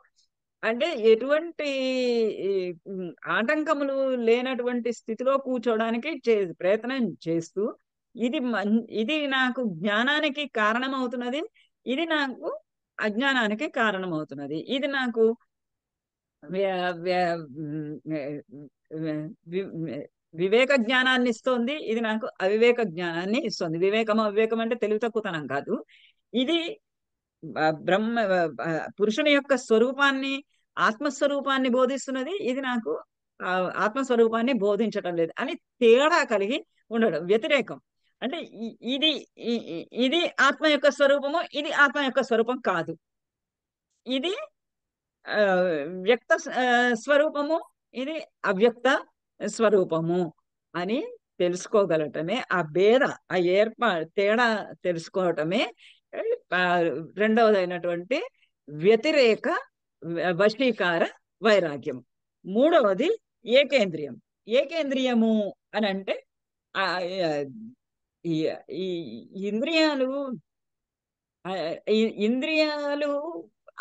అంటే ఎటువంటి ఈ, ఆటంకములు లేనటువంటి స్థితిలో కూర్చోవడానికి ప్రయత్నం చేస్తూ ఇది నాకు జ్ఞానానికి కారణమవుతున్నది, ఇది నాకు అజ్ఞానానికి కారణమవుతున్నది, ఇది నాకు వ్య- వ్య- వి- వివేక జ్ఞానాన్ని ఇస్తోంది, ఇది నాకు అవివేక జ్ఞానాన్ని ఇస్తుంది. వివేకం అవివేకం అంటే తెలివి తక్కువతనం కాదు. ఇది బ్రహ్మ పురుషుని యొక్క స్వరూపాన్ని, ఆత్మస్వరూపాన్ని బోధిస్తున్నది, ఇది నాకు ఆత్మస్వరూపాన్ని బోధించటం లేదు అని తేడా కలిగి ఉండడం, వ్యతిరేకం. అంటే ఇది ఆత్మ యొక్క స్వరూపము, ఇది ఆత్మ యొక్క స్వరూపం కాదు. ఇది వ్యక్త స్వరూపము, ఇది అవ్యక్త స్వరూపము అని తెలుసుకోగలటమే ఆ భేద, ఆ తేడా తెలుసుకోవటమే రెండవదైనటువంటి వ్యతిరేక వశీకార వైరాగ్యం. మూడవది ఏకేంద్రియం. ఏకేంద్రియము అని అంటే ఈ ఇంద్రియాలు ఇంద్రియాలు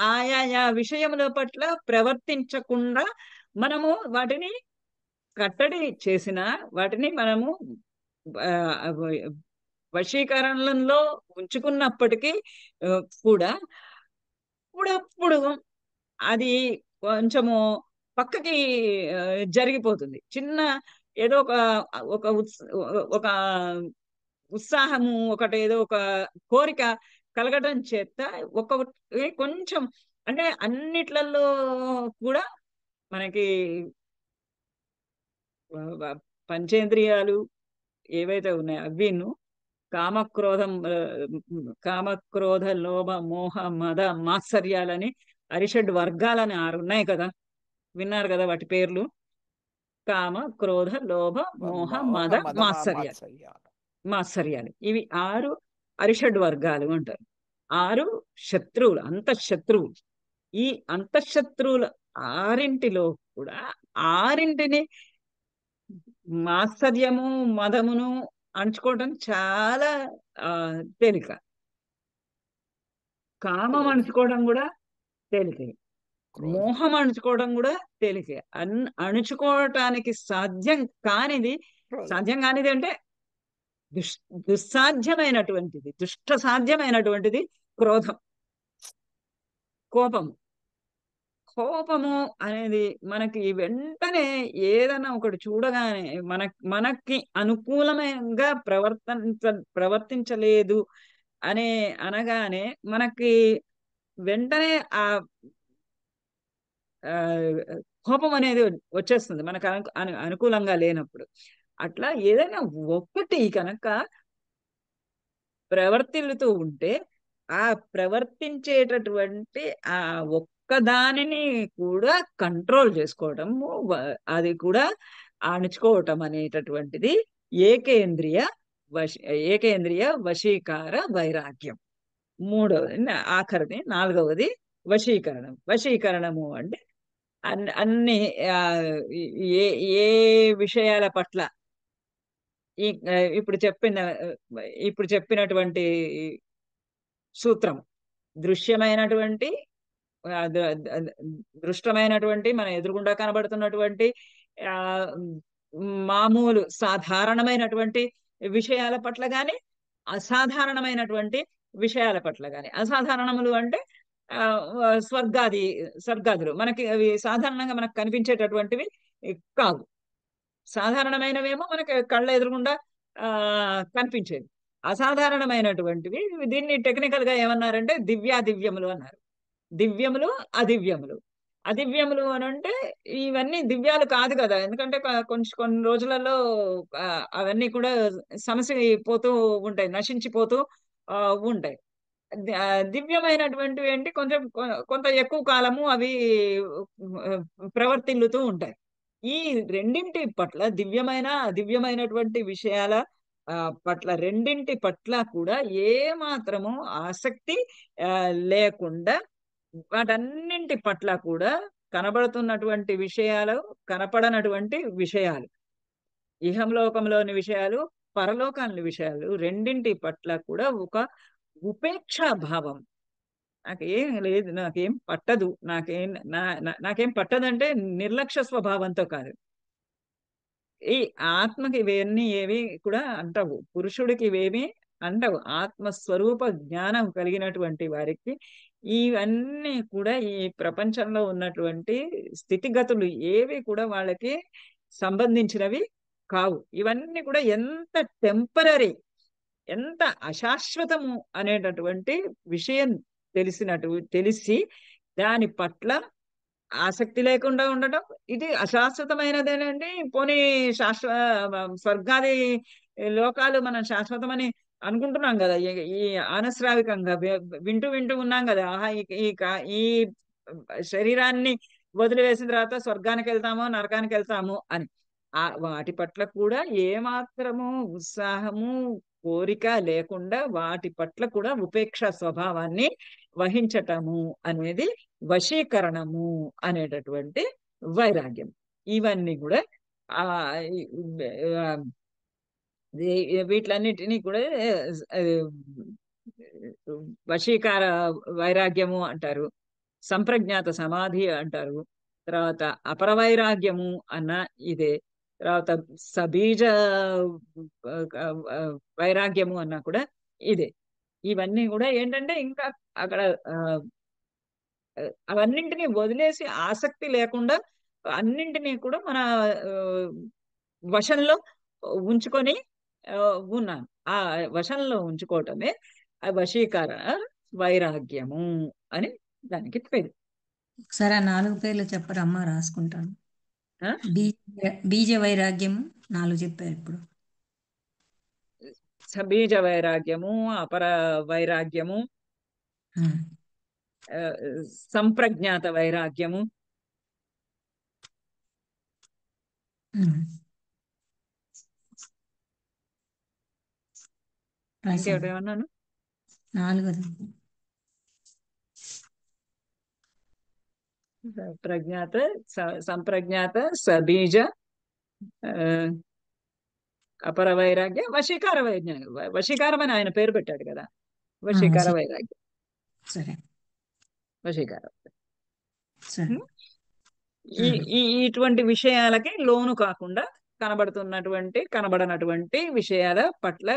ఆయా విషయముల పట్ల ప్రవర్తించకుండా మనము వాటిని కట్టడి చేసిన, వాటిని మనము వశీకరణలో ఉంచుకున్నప్పటికీ కూడా అప్పుడప్పుడు అది కొంచెము పక్కకి జరిగిపోతుంది. చిన్న ఏదో ఒక ఒక ఉత్సాహము, ఒకటి ఏదో ఒక కోరిక కలగడం చేత కొంచెం అంటే అన్నిట్లలో కూడా మనకి పంచేంద్రియాలు ఏవైతే ఉన్నాయో అవిను కామక్రోధ లోభ మోహ మద మాత్సర్యాలని అరిషడ్ వర్గాలని 6 ఉన్నాయి కదా, విన్నారు కదా వాటి పేర్లు. కామ క్రోధ లోభ మోహ మద మాత్సర్యాలు ఇవి 6 అరిషడ్ వర్గాలు అంటారు. 6 శత్రువులు, అంతఃశత్రువులు. ఈ అంతఃశత్రువులు 6 కూడా 6 మాత్సర్యము మదమును అణుచుకోవటం చాలా తేలిక. కామం అణుచుకోవడం కూడా తేలికే, మోహం అణుచుకోవడం కూడా తేలికే. అణుచుకోవటానికి సాధ్యం కానిది అంటే దుస్సాధ్యమైనటువంటిది, దుష్ట సాధ్యమైనటువంటిది క్రోధం, కోపము. కోపము అనేది మనకి వెంటనే ఏదైనా ఒకటి చూడగానే మనకి అనుకూలంగా ప్రవర్తించలేదు అనగానే మనకి వెంటనే ఆ కోపం అనేది వచ్చేస్తుంది మనకు అనుకూలంగా లేనప్పుడు. అట్లా ఏదైనా ఒక్కటి కనుక ప్రవర్తిల్లుతూ ఉంటే ఆ ప్రవర్తించేటటువంటి ఆ ఒక్కదానిని కూడా కంట్రోల్ చేసుకోవటము, అది కూడా అణుచుకోవటం అనేటటువంటిది ఏకేంద్రియ వశీకార వైరాగ్యం. మూడవది, ఆఖరిది 4వది వశీకరణం. వశీకరణము అంటే అన్ని ఏ విషయాల పట్ల ఇప్పుడు చెప్పినటువంటి సూత్రం, దృశ్యమైనటువంటి దృష్టమైనటువంటి మన ఎదురుగుండా కనబడుతున్నటువంటి మామూలు సాధారణమైనటువంటి విషయాల పట్ల గాని, అసాధారణమైనటువంటి విషయాల పట్ల గాని. అసాధారణములు అంటే స్వర్గాదులు మనకి అవి సాధారణంగా మనకు కనిపించేటటువంటివి కావు. సాధారణమైనవేమో మనకి కళ్ళ ఎదురుగుండా కనిపించేది. అసాధారణమైనటువంటివి దీన్ని టెక్నికల్ గా ఏమన్నారంటే దివ్యాదివ్యములు అన్నారు. దివ్యములు అదివ్యములు. అదివ్యములు అని అంటే ఇవన్నీ దివ్యాలు కాదు కదా, ఎందుకంటే కొన్ని రోజులలో అవన్నీ కూడా సమసిపోతూ ఉంటాయి, నశించిపోతూ ఉంటాయి. దివ్యమైనటువంటివి ఏంటి, కొంత ఎక్కువ కాలము అవి ప్రవర్తిల్లుతూ ఉంటాయి. ఈ రెండింటి పట్ల, అదివ్యమైనటువంటి విషయాల పట్ల రెండింటి పట్ల కూడా ఏ మాత్రము ఆసక్తి లేకుండా వాటన్నింటి పట్ల కూడా కనబడుతున్నటువంటి విషయాలు, కనపడనటువంటి విషయాలు, ఇహంలోకంలోని విషయాలు, పరలోకంలోని విషయాలు రెండింటి పట్ల కూడా ఒక ఉపేక్షా భావం, నాకేం లేదు, నాకేం పట్టదు, నాకేం పట్టదంటే నిర్లక్ష్య స్వభావంతో కాదు. ఈ ఆత్మకి ఇవన్నీ ఏవి కూడా అంటవు, పురుషుడికి ఇవేమి అంటవు. ఆత్మస్వరూప జ్ఞానం కలిగినటువంటి వారికి ఇవన్నీ కూడా ఈ ప్రపంచంలో ఉన్నటువంటి స్థితిగతులు ఏవి కూడా వాళ్ళకి సంబంధించినవి కావు. ఇవన్నీ కూడా ఎంత టెంపరరీ, ఎంత అశాశ్వతము అనేటటువంటి విషయం తెలిసి దాని పట్ల ఆసక్తి లేకుండా ఉండటం, ఇది అశాశ్వతమైనదేనండి. పోనీ స్వర్గాది లోకాలు మనం శాశ్వతమని అనుకుంటున్నాం కదా, ఈ ఆనశ్రావికంగా వింటూ వింటూ ఉన్నాం కదా. ఆహా, ఈ శరీరాన్ని వదిలివేసిన తర్వాత స్వర్గానికి వెళ్తామో నరకానికి వెళ్తాము అని. వాటి పట్ల కూడా ఏమాత్రము ఉత్సాహము కోరిక లేకుండా వాటి పట్ల కూడా ఉపేక్ష స్వభావాన్ని వహించటము అనేది వశీకరణము అనేటటువంటి వైరాగ్యం. ఇవన్నీ కూడా ఆ వీటిలన్నిటినీ కూడా వశీకార వైరాగ్యము అంటారు, సంప్రజ్ఞాత సమాధి అంటారు. తర్వాత అపరవైరాగ్యము అన్న ఇదే. తర్వాత సబీజ వైరాగ్యము అన్నా కూడా ఇదే. ఇవన్నీ కూడా ఏంటంటే ఇంకా అక్కడ అవన్నింటినీ వదిలేసి ఆసక్తి లేకుండా అన్నింటినీ కూడా మన వశంలో ఉంచుకొని ఉన్నాను. ఆ వశంలో ఉంచుకోవటమే వశీకరణ వైరాగ్యము అని దానికి పేరు. ఒకసారి ఆ 4 పేర్లు చెప్పరమ్మా, రాసుకుంటాను. బీజ వైరాగ్యము 4 చెప్పారు ఇప్పుడు. బీజ వైరాగ్యము, అపర వైరాగ్యము, సంప్రజ్ఞాత వైరాగ్యము, ఇంకేమన్నాను 4 ప్రజ్ఞాత, సంప్రజ్ఞాత, సబీజ, అపర వైరాగ్య, వశీకార వైజ్ఞానం. వశీకారం అని ఆయన పేరు పెట్టాడు కదా, వశీకార వైరాగ్యం. సరే, వశీకారం. సరే. ఇటువంటి విషయాలకి లోను కాకుండా కనబడనటువంటి విషయాల పట్ల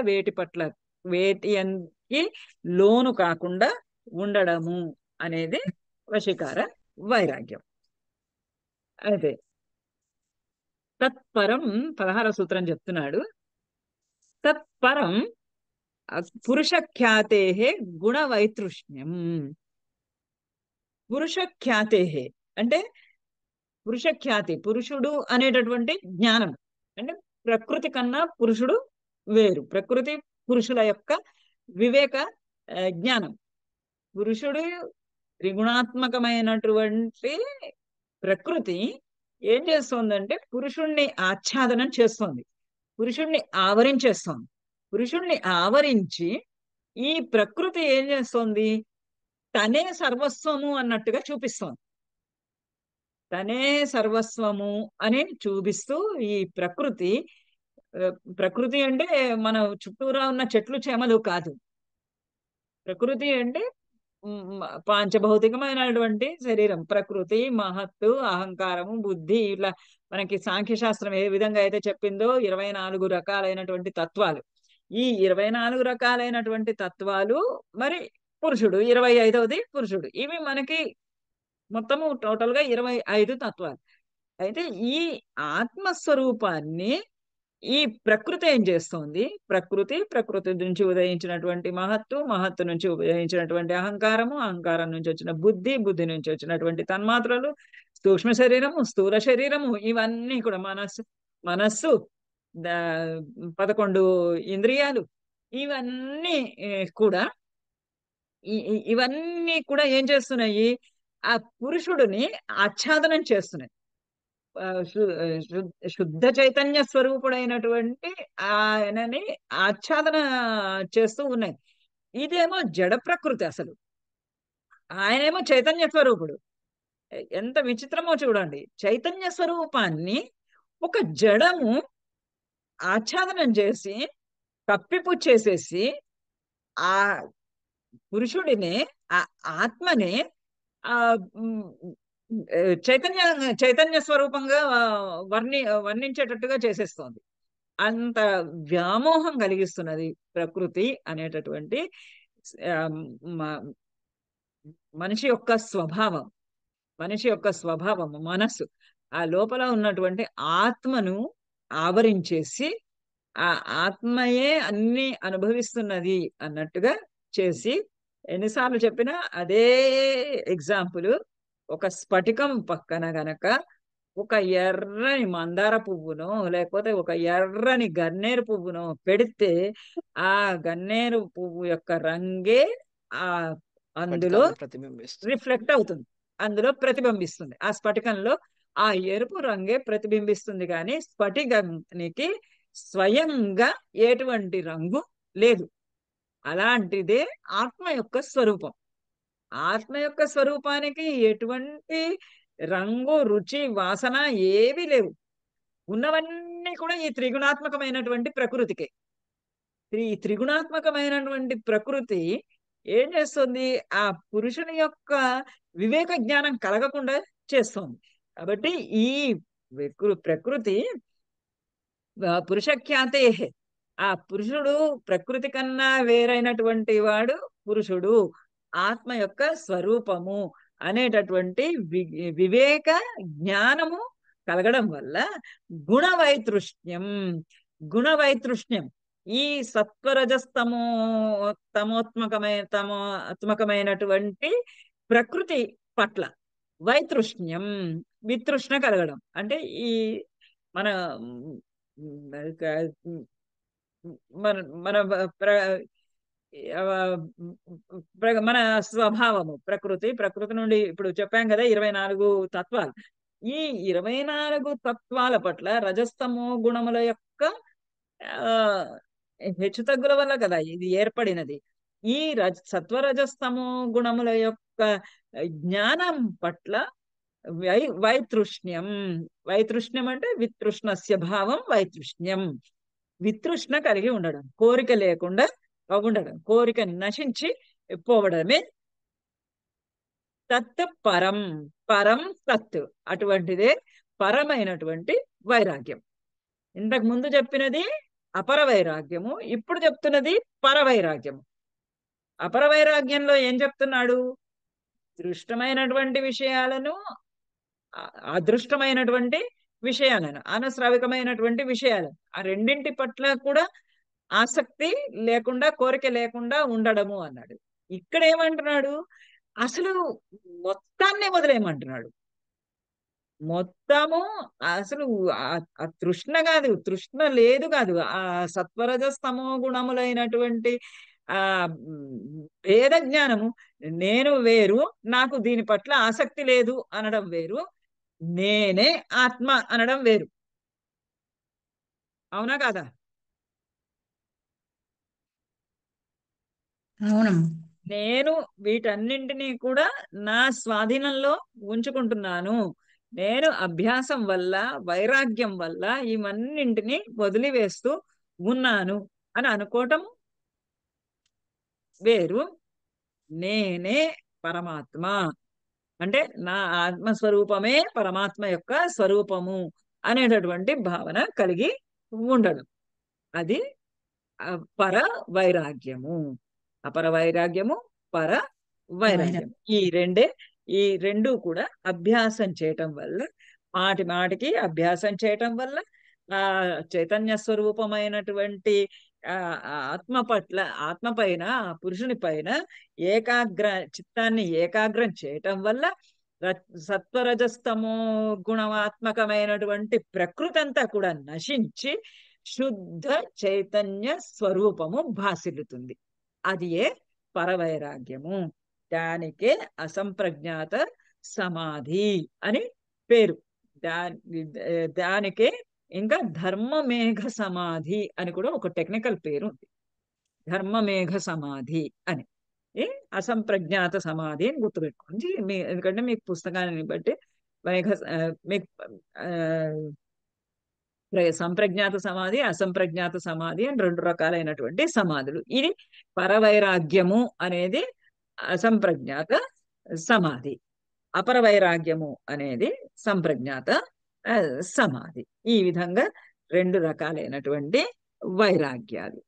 వేటికి లోను కాకుండా ఉండడము అనేది వశీకార వైరాగ్యం. అయితే తత్పరం 16వ సూత్రం చెప్తున్నాడు. తత్పరం పురుషఖ్యాతే గుణవైతృష్ణ్యం. పురుషఖ్యాతే అంటే పురుషఖ్యాతి, పురుషుడు అనేటటువంటి జ్ఞానం. అంటే ప్రకృతి కన్నా పురుషుడు వేరు, ప్రకృతి పురుషుల యొక్క వివేక జ్ఞానం. పురుషుడు త్రిగుణాత్మకమైనటువంటి ప్రకృతి ఏం చేస్తోందంటే పురుషుణ్ణి ఆచ్ఛాదనం చేస్తోంది, పురుషుణ్ణి ఆవరించేస్తోంది. పురుషుణ్ణి ఆవరించి ఈ ప్రకృతి ఏం చేస్తోంది, తనే సర్వస్వము అన్నట్టుగా చూపిస్తోంది. తనే సర్వస్వము అని చూపిస్తూ ఈ ప్రకృతి అంటే మన చుట్టూరా ఉన్న చెట్లు చేమలు కాదు. ప్రకృతి అంటే పాంచభౌతికమైనటువంటి శరీరం. ప్రకృతి, మహత్తు, అహంకారము, బుద్ధి, ఇట్లా మనకి సాంఖ్యశాస్త్రం ఏ విధంగా అయితే చెప్పిందో 24 రకాలైనటువంటి తత్వాలు. ఈ 24 రకాలైనటువంటి తత్వాలు మరి పురుషుడు, 25వది పురుషుడు. ఇవి మనకి మొత్తము టోటల్ గా 25 తత్వాలు. అయితే ఈ ఆత్మస్వరూపాన్ని ఈ ప్రకృతి ఏం చేస్తోంది, ప్రకృతి నుంచి ఉదయించినటువంటి మహత్తు నుంచి ఉదయించినటువంటి అహంకారం నుంచి వచ్చిన బుద్ధి నుంచి వచ్చినటువంటి తన్మాత్రలు, సూక్ష్మ శరీరము, స్థూల శరీరము, ఇవన్నీ కూడా మనస్సు 11 ఇంద్రియాలు, ఇవన్నీ కూడా ఏం చేస్తున్నాయి, ఆ పురుషుడిని ఆచ్ఛాదనం చేస్తున్నాయి. శుద్ధ చైతన్య స్వరూపుడైనటువంటి ఆయనని ఆచ్ఛాదన చేస్తూ ఉన్నాయి. ఇదేమో జడ ప్రకృతి, అసలు ఆయనేమో చైతన్య స్వరూపుడు. ఎంత విచిత్రమో చూడండి. చైతన్య స్వరూపాన్ని ఒక జడము ఆచ్ఛాదనం చేసి కప్పిపుచ్చేసేసి ఆ పురుషుడినే, ఆ ఆత్మనే ఆ ఉమ్, చైతన్య చైతన్య స్వరూపంగా వర్ణించేటట్టుగా చేసేస్తోంది. అంత వ్యామోహం కలిగిస్తున్నది ప్రకృతి అనేటటువంటి ఆ, మ- మనిషి యొక్క స్వభావం. మనిషి యొక్క స్వభావం మనస్సు ఆ లోపల ఉన్నటువంటి ఆత్మను ఆవరించేసి ఆ ఆత్మయే అన్ని అనుభవిస్తున్నది అన్నట్టుగా చేసి, ఎన్నిసార్లు చెప్పినా అదే ఎగ్జాంపుల్. ఒక స్ఫటికం పక్కన గనక ఒక ఎర్రని మందార పువ్వునో లేకపోతే ఒక ఎర్రని గన్నేరు పువ్వునో పెడితే ఆ గన్నేరు పువ్వు యొక్క రంగే ఆ అందులో స్ఫటికాన్ని ప్రతిబింబిస్తుంది. రిఫ్లెక్ట్ అవుతుంది, అందులో ప్రతిబింబిస్తుంది. ఆ స్ఫటికంలో ఆ ఎరుపు రంగే ప్రతిబింబిస్తుంది, కానీ స్ఫటికానికి స్వయంగా ఎటువంటి రంగు లేదు. అలాంటిదే ఆత్మ యొక్క స్వరూపం. ఆత్మ యొక్క స్వరూపానికి ఎటువంటి రంగు, రుచి, వాసన ఏవి లేవు. ఉన్నవన్నీ కూడా ఈ త్రిగుణాత్మకమైనటువంటి ప్రకృతికే. ఈ త్రిగుణాత్మకమైనటువంటి ప్రకృతి ఏం చేస్తుంది? ఆ పురుషుని యొక్క వివేక జ్ఞానం కలగకుండా చేస్తుంది. కాబట్టి ఈ ప్రకృతి పురుషఖ్యాతే, ఆ పురుషుడు ప్రకృతి కన్నా వేరైనటువంటి వాడు పురుషుడు, ఆత్మ యొక్క స్వరూపము అనేటటువంటి వివేక జ్ఞానము కలగడం వల్ల గుణవైతృష్ణ్యం గుణవైతృష్ణ్యం ఈ సత్వరజస్తమో తమోత్మకమైనటువంటి ప్రకృతి పట్ల వైతృష్ణ్యం, వితృష్ణ కలగడం. అంటే ఈ మన మన మన మన స్వభావము ప్రకృతి నుండి ఇప్పుడు చెప్పాం కదా 24 తత్వాలు. ఈ 24 తత్వాల పట్ల రజస్తమో గుణముల యొక్క ఆ హెచ్చుతగ్గుల వల్ల కదా ఇది ఏర్పడినది. ఈ సత్వరజస్తమో గుణముల యొక్క జ్ఞానం పట్ల వైతృష్ణ్యం. వైతృష్ణ్యం అంటే వితృష్ణస్య భావం వైతృష్ణ్యం. వితృష్ణ కలిగి ఉండడం, కోరిక లేకుండా ఉండడం, కోరిక నశించి పోవడమే తత్ పరం. పరం తత్, అటువంటిదే పరమైనటువంటి వైరాగ్యం. ఇంతకు ముందు చెప్పినది అపర వైరాగ్యము, ఇప్పుడు చెప్తున్నది పరవైరాగ్యము. అపర వైరాగ్యంలో ఏం చెప్తున్నాడు? దృష్టమైనటువంటి విషయాలను, అదృష్టమైనటువంటి విషయాలను, అనస్రావికమైనటువంటి విషయాలను, ఆ రెండింటి పట్ల కూడా ఆసక్తి లేకుండా, కోరిక లేకుండా ఉండడము అన్నాడు. ఇక్కడ ఏమంటున్నాడు? అసలు మొత్తాన్ని వదిలేయమంటున్నాడు. మొత్తము అసలు ఆ తృష్ణ కాదు, తృష్ణ లేదు కాదు. ఆ సత్వరజస్తమో గుణములైనటువంటి ఆ భేద జ్ఞానము, నేను వేరు, నాకు దీని పట్ల ఆసక్తి లేదు అనడం వేరు, నేనే ఆత్మ అనడం వేరు. అవునా కాదా? అవునమ్మా. నేను వీటన్నింటినీ కూడా నా స్వాధీనంలో ఉంచుకుంటున్నాను. నేను అభ్యాసం వల్ల, వైరాగ్యం వల్ల ఇవన్నింటినీ వదిలివేస్తూ ఉన్నాను అని అనుకోవటం వేరు, నేనే పరమాత్మ అంటే నా ఆత్మస్వరూపమే పరమాత్మ యొక్క స్వరూపము అనేటటువంటి భావన కలిగి ఉండడం, అది పర వైరాగ్యము. అపర వైరాగ్యము, పర వైరాగ్యం, ఈ రెండు కూడా అభ్యాసం చేయటం వల్ల, మాటి మాటికి అభ్యాసం చేయటం వల్ల ఆ చైతన్య స్వరూపమైనటువంటి ఆ ఆత్మ పట్ల, ఆత్మ పైన, పురుషుని పైన చిత్తాన్ని ఏకాగ్రం చేయటం వల్ల సత్వరజస్తమో గుణాత్మకమైనటువంటి ప్రకృతి అంతా కూడా నశించి శుద్ధ చైతన్య స్వరూపము భాసిల్లుతుంది. అది ఏ పరవైరాగ్యము. దానికే అసంప్రజ్ఞాత సమాధి అని పేరు. దానికే ఇంకా ధర్మమేఘ సమాధి అని కూడా ఒక టెక్నికల్ పేరు ఉంది. ధర్మమేఘ సమాధి అని, అసంప్రజ్ఞాత సమాధి అని గుర్తుపెట్టుకోండి. ఎందుకంటే మీకు పుస్తకాన్ని బట్టి మీకు సంప్రజ్ఞాత సమాధి, అసంప్రజ్ఞాత సమాధి అని రెండు రకాలైనటువంటి సమాధులు. ఇది పరవైరాగ్యము అనేది అసంప్రజ్ఞాత సమాధి, అపరవైరాగ్యము అనేది సంప్రజ్ఞాత ఆ, సమాధి. ఈ విధంగా రెండు రకాలైనటువంటి వైరాగ్యాలు.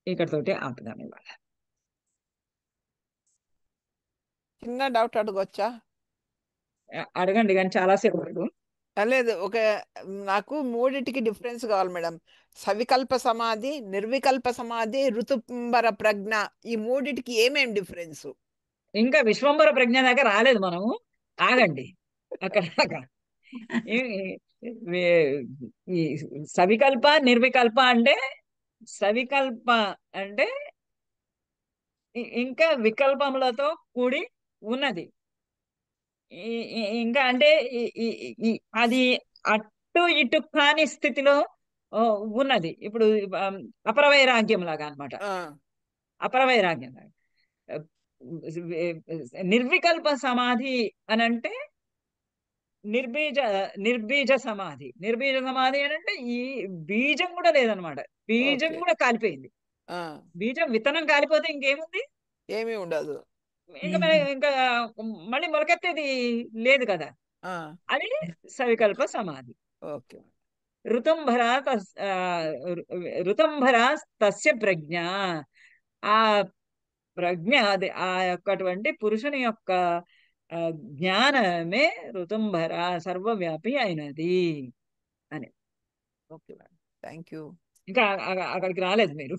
ఇక్కడతోటి ఆపుదాం ఇవాళ. చిన్న డౌట్ అడగొచ్చా? అడగండి, కానీ చాలాసేపు అడుగు. లేదు, నాకు మూడిటికి డిఫరెన్స్ కావాలి మేడం. సవికల్ప సమాధి, నిర్వికల్ప సమాధి, ఋతుంబర ప్రజ్ఞ, ఈ మూడిటికి ఏమేం డిఫరెన్స్? ఇంకా విశ్వంబర ప్రజ్ఞ దాకా రాలేదు మనము, ఆగండి అక్కడ దాకా. ఈ- ఈ సవికల్ప నిర్వికల్ప అంటే, సవికల్ప అంటే ఇంకా వికల్పములతో కూడి ఉన్నది. ఇంకా అంటే అది అటు ఇటు కాని స్థితిలో ఉన్నది. ఇప్పుడు అపరవైరాగ్యం లాగా అనమాట. అపరవైరాగ్యం లాగా. నిర్వికల్ప సమాధి అని అంటే నిర్బీజ సమాధి. నిర్బీజ సమాధి అని అంటే ఈ బీజం కూడా లేదనమాట. బీజం ఓకే. కూడా కాలిపోయింది. బీజం విత్తనం కాలిపోతే ఇంకేముంది? ఏమీ ఉండదు. ఇంకా మళ్ళీ మొలకెత్తేది లేదు కదా. అది సవికల్ప సమాధి. ఓకే. ఋతంభరా తస్య ప్రజ్ఞ. ఆ ప్రజ్ఞ, అది ఆ యొక్కటువంటి పురుషుని యొక్క జ్ఞానమే ఋతంభర, సర్వవ్యాపి అయినది అని. Okay madam, thank you. ఇంకా అక్కడికి రాలేదు మీరు.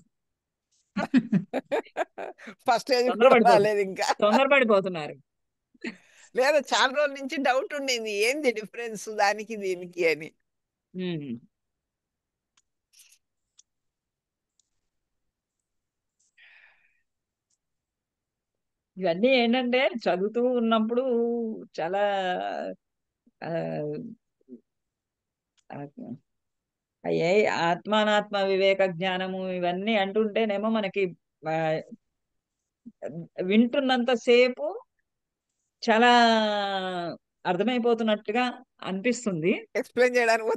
ఫస్ట్ రాలేదు ఇంకా. తొందరపడిపోతున్నారు. లేదా చాలా రోజుల నుంచి డౌట్ ఉండింది, ఏంది డిఫరెన్స్ దానికి దీనికి అని. ఇవన్నీ ఏంటంటే చదువుతూ ఉన్నప్పుడు చాలా అయ్యే ఆత్మానాత్మ వివేక జ్ఞానము ఇవన్నీ అంటుంటేనేమో మనకి వింటున్నంతసేపు చాలా అర్థమైపోతున్నట్టుగా అనిపిస్తుంది. ఎక్స్ప్లెయిన్ చేయడానికి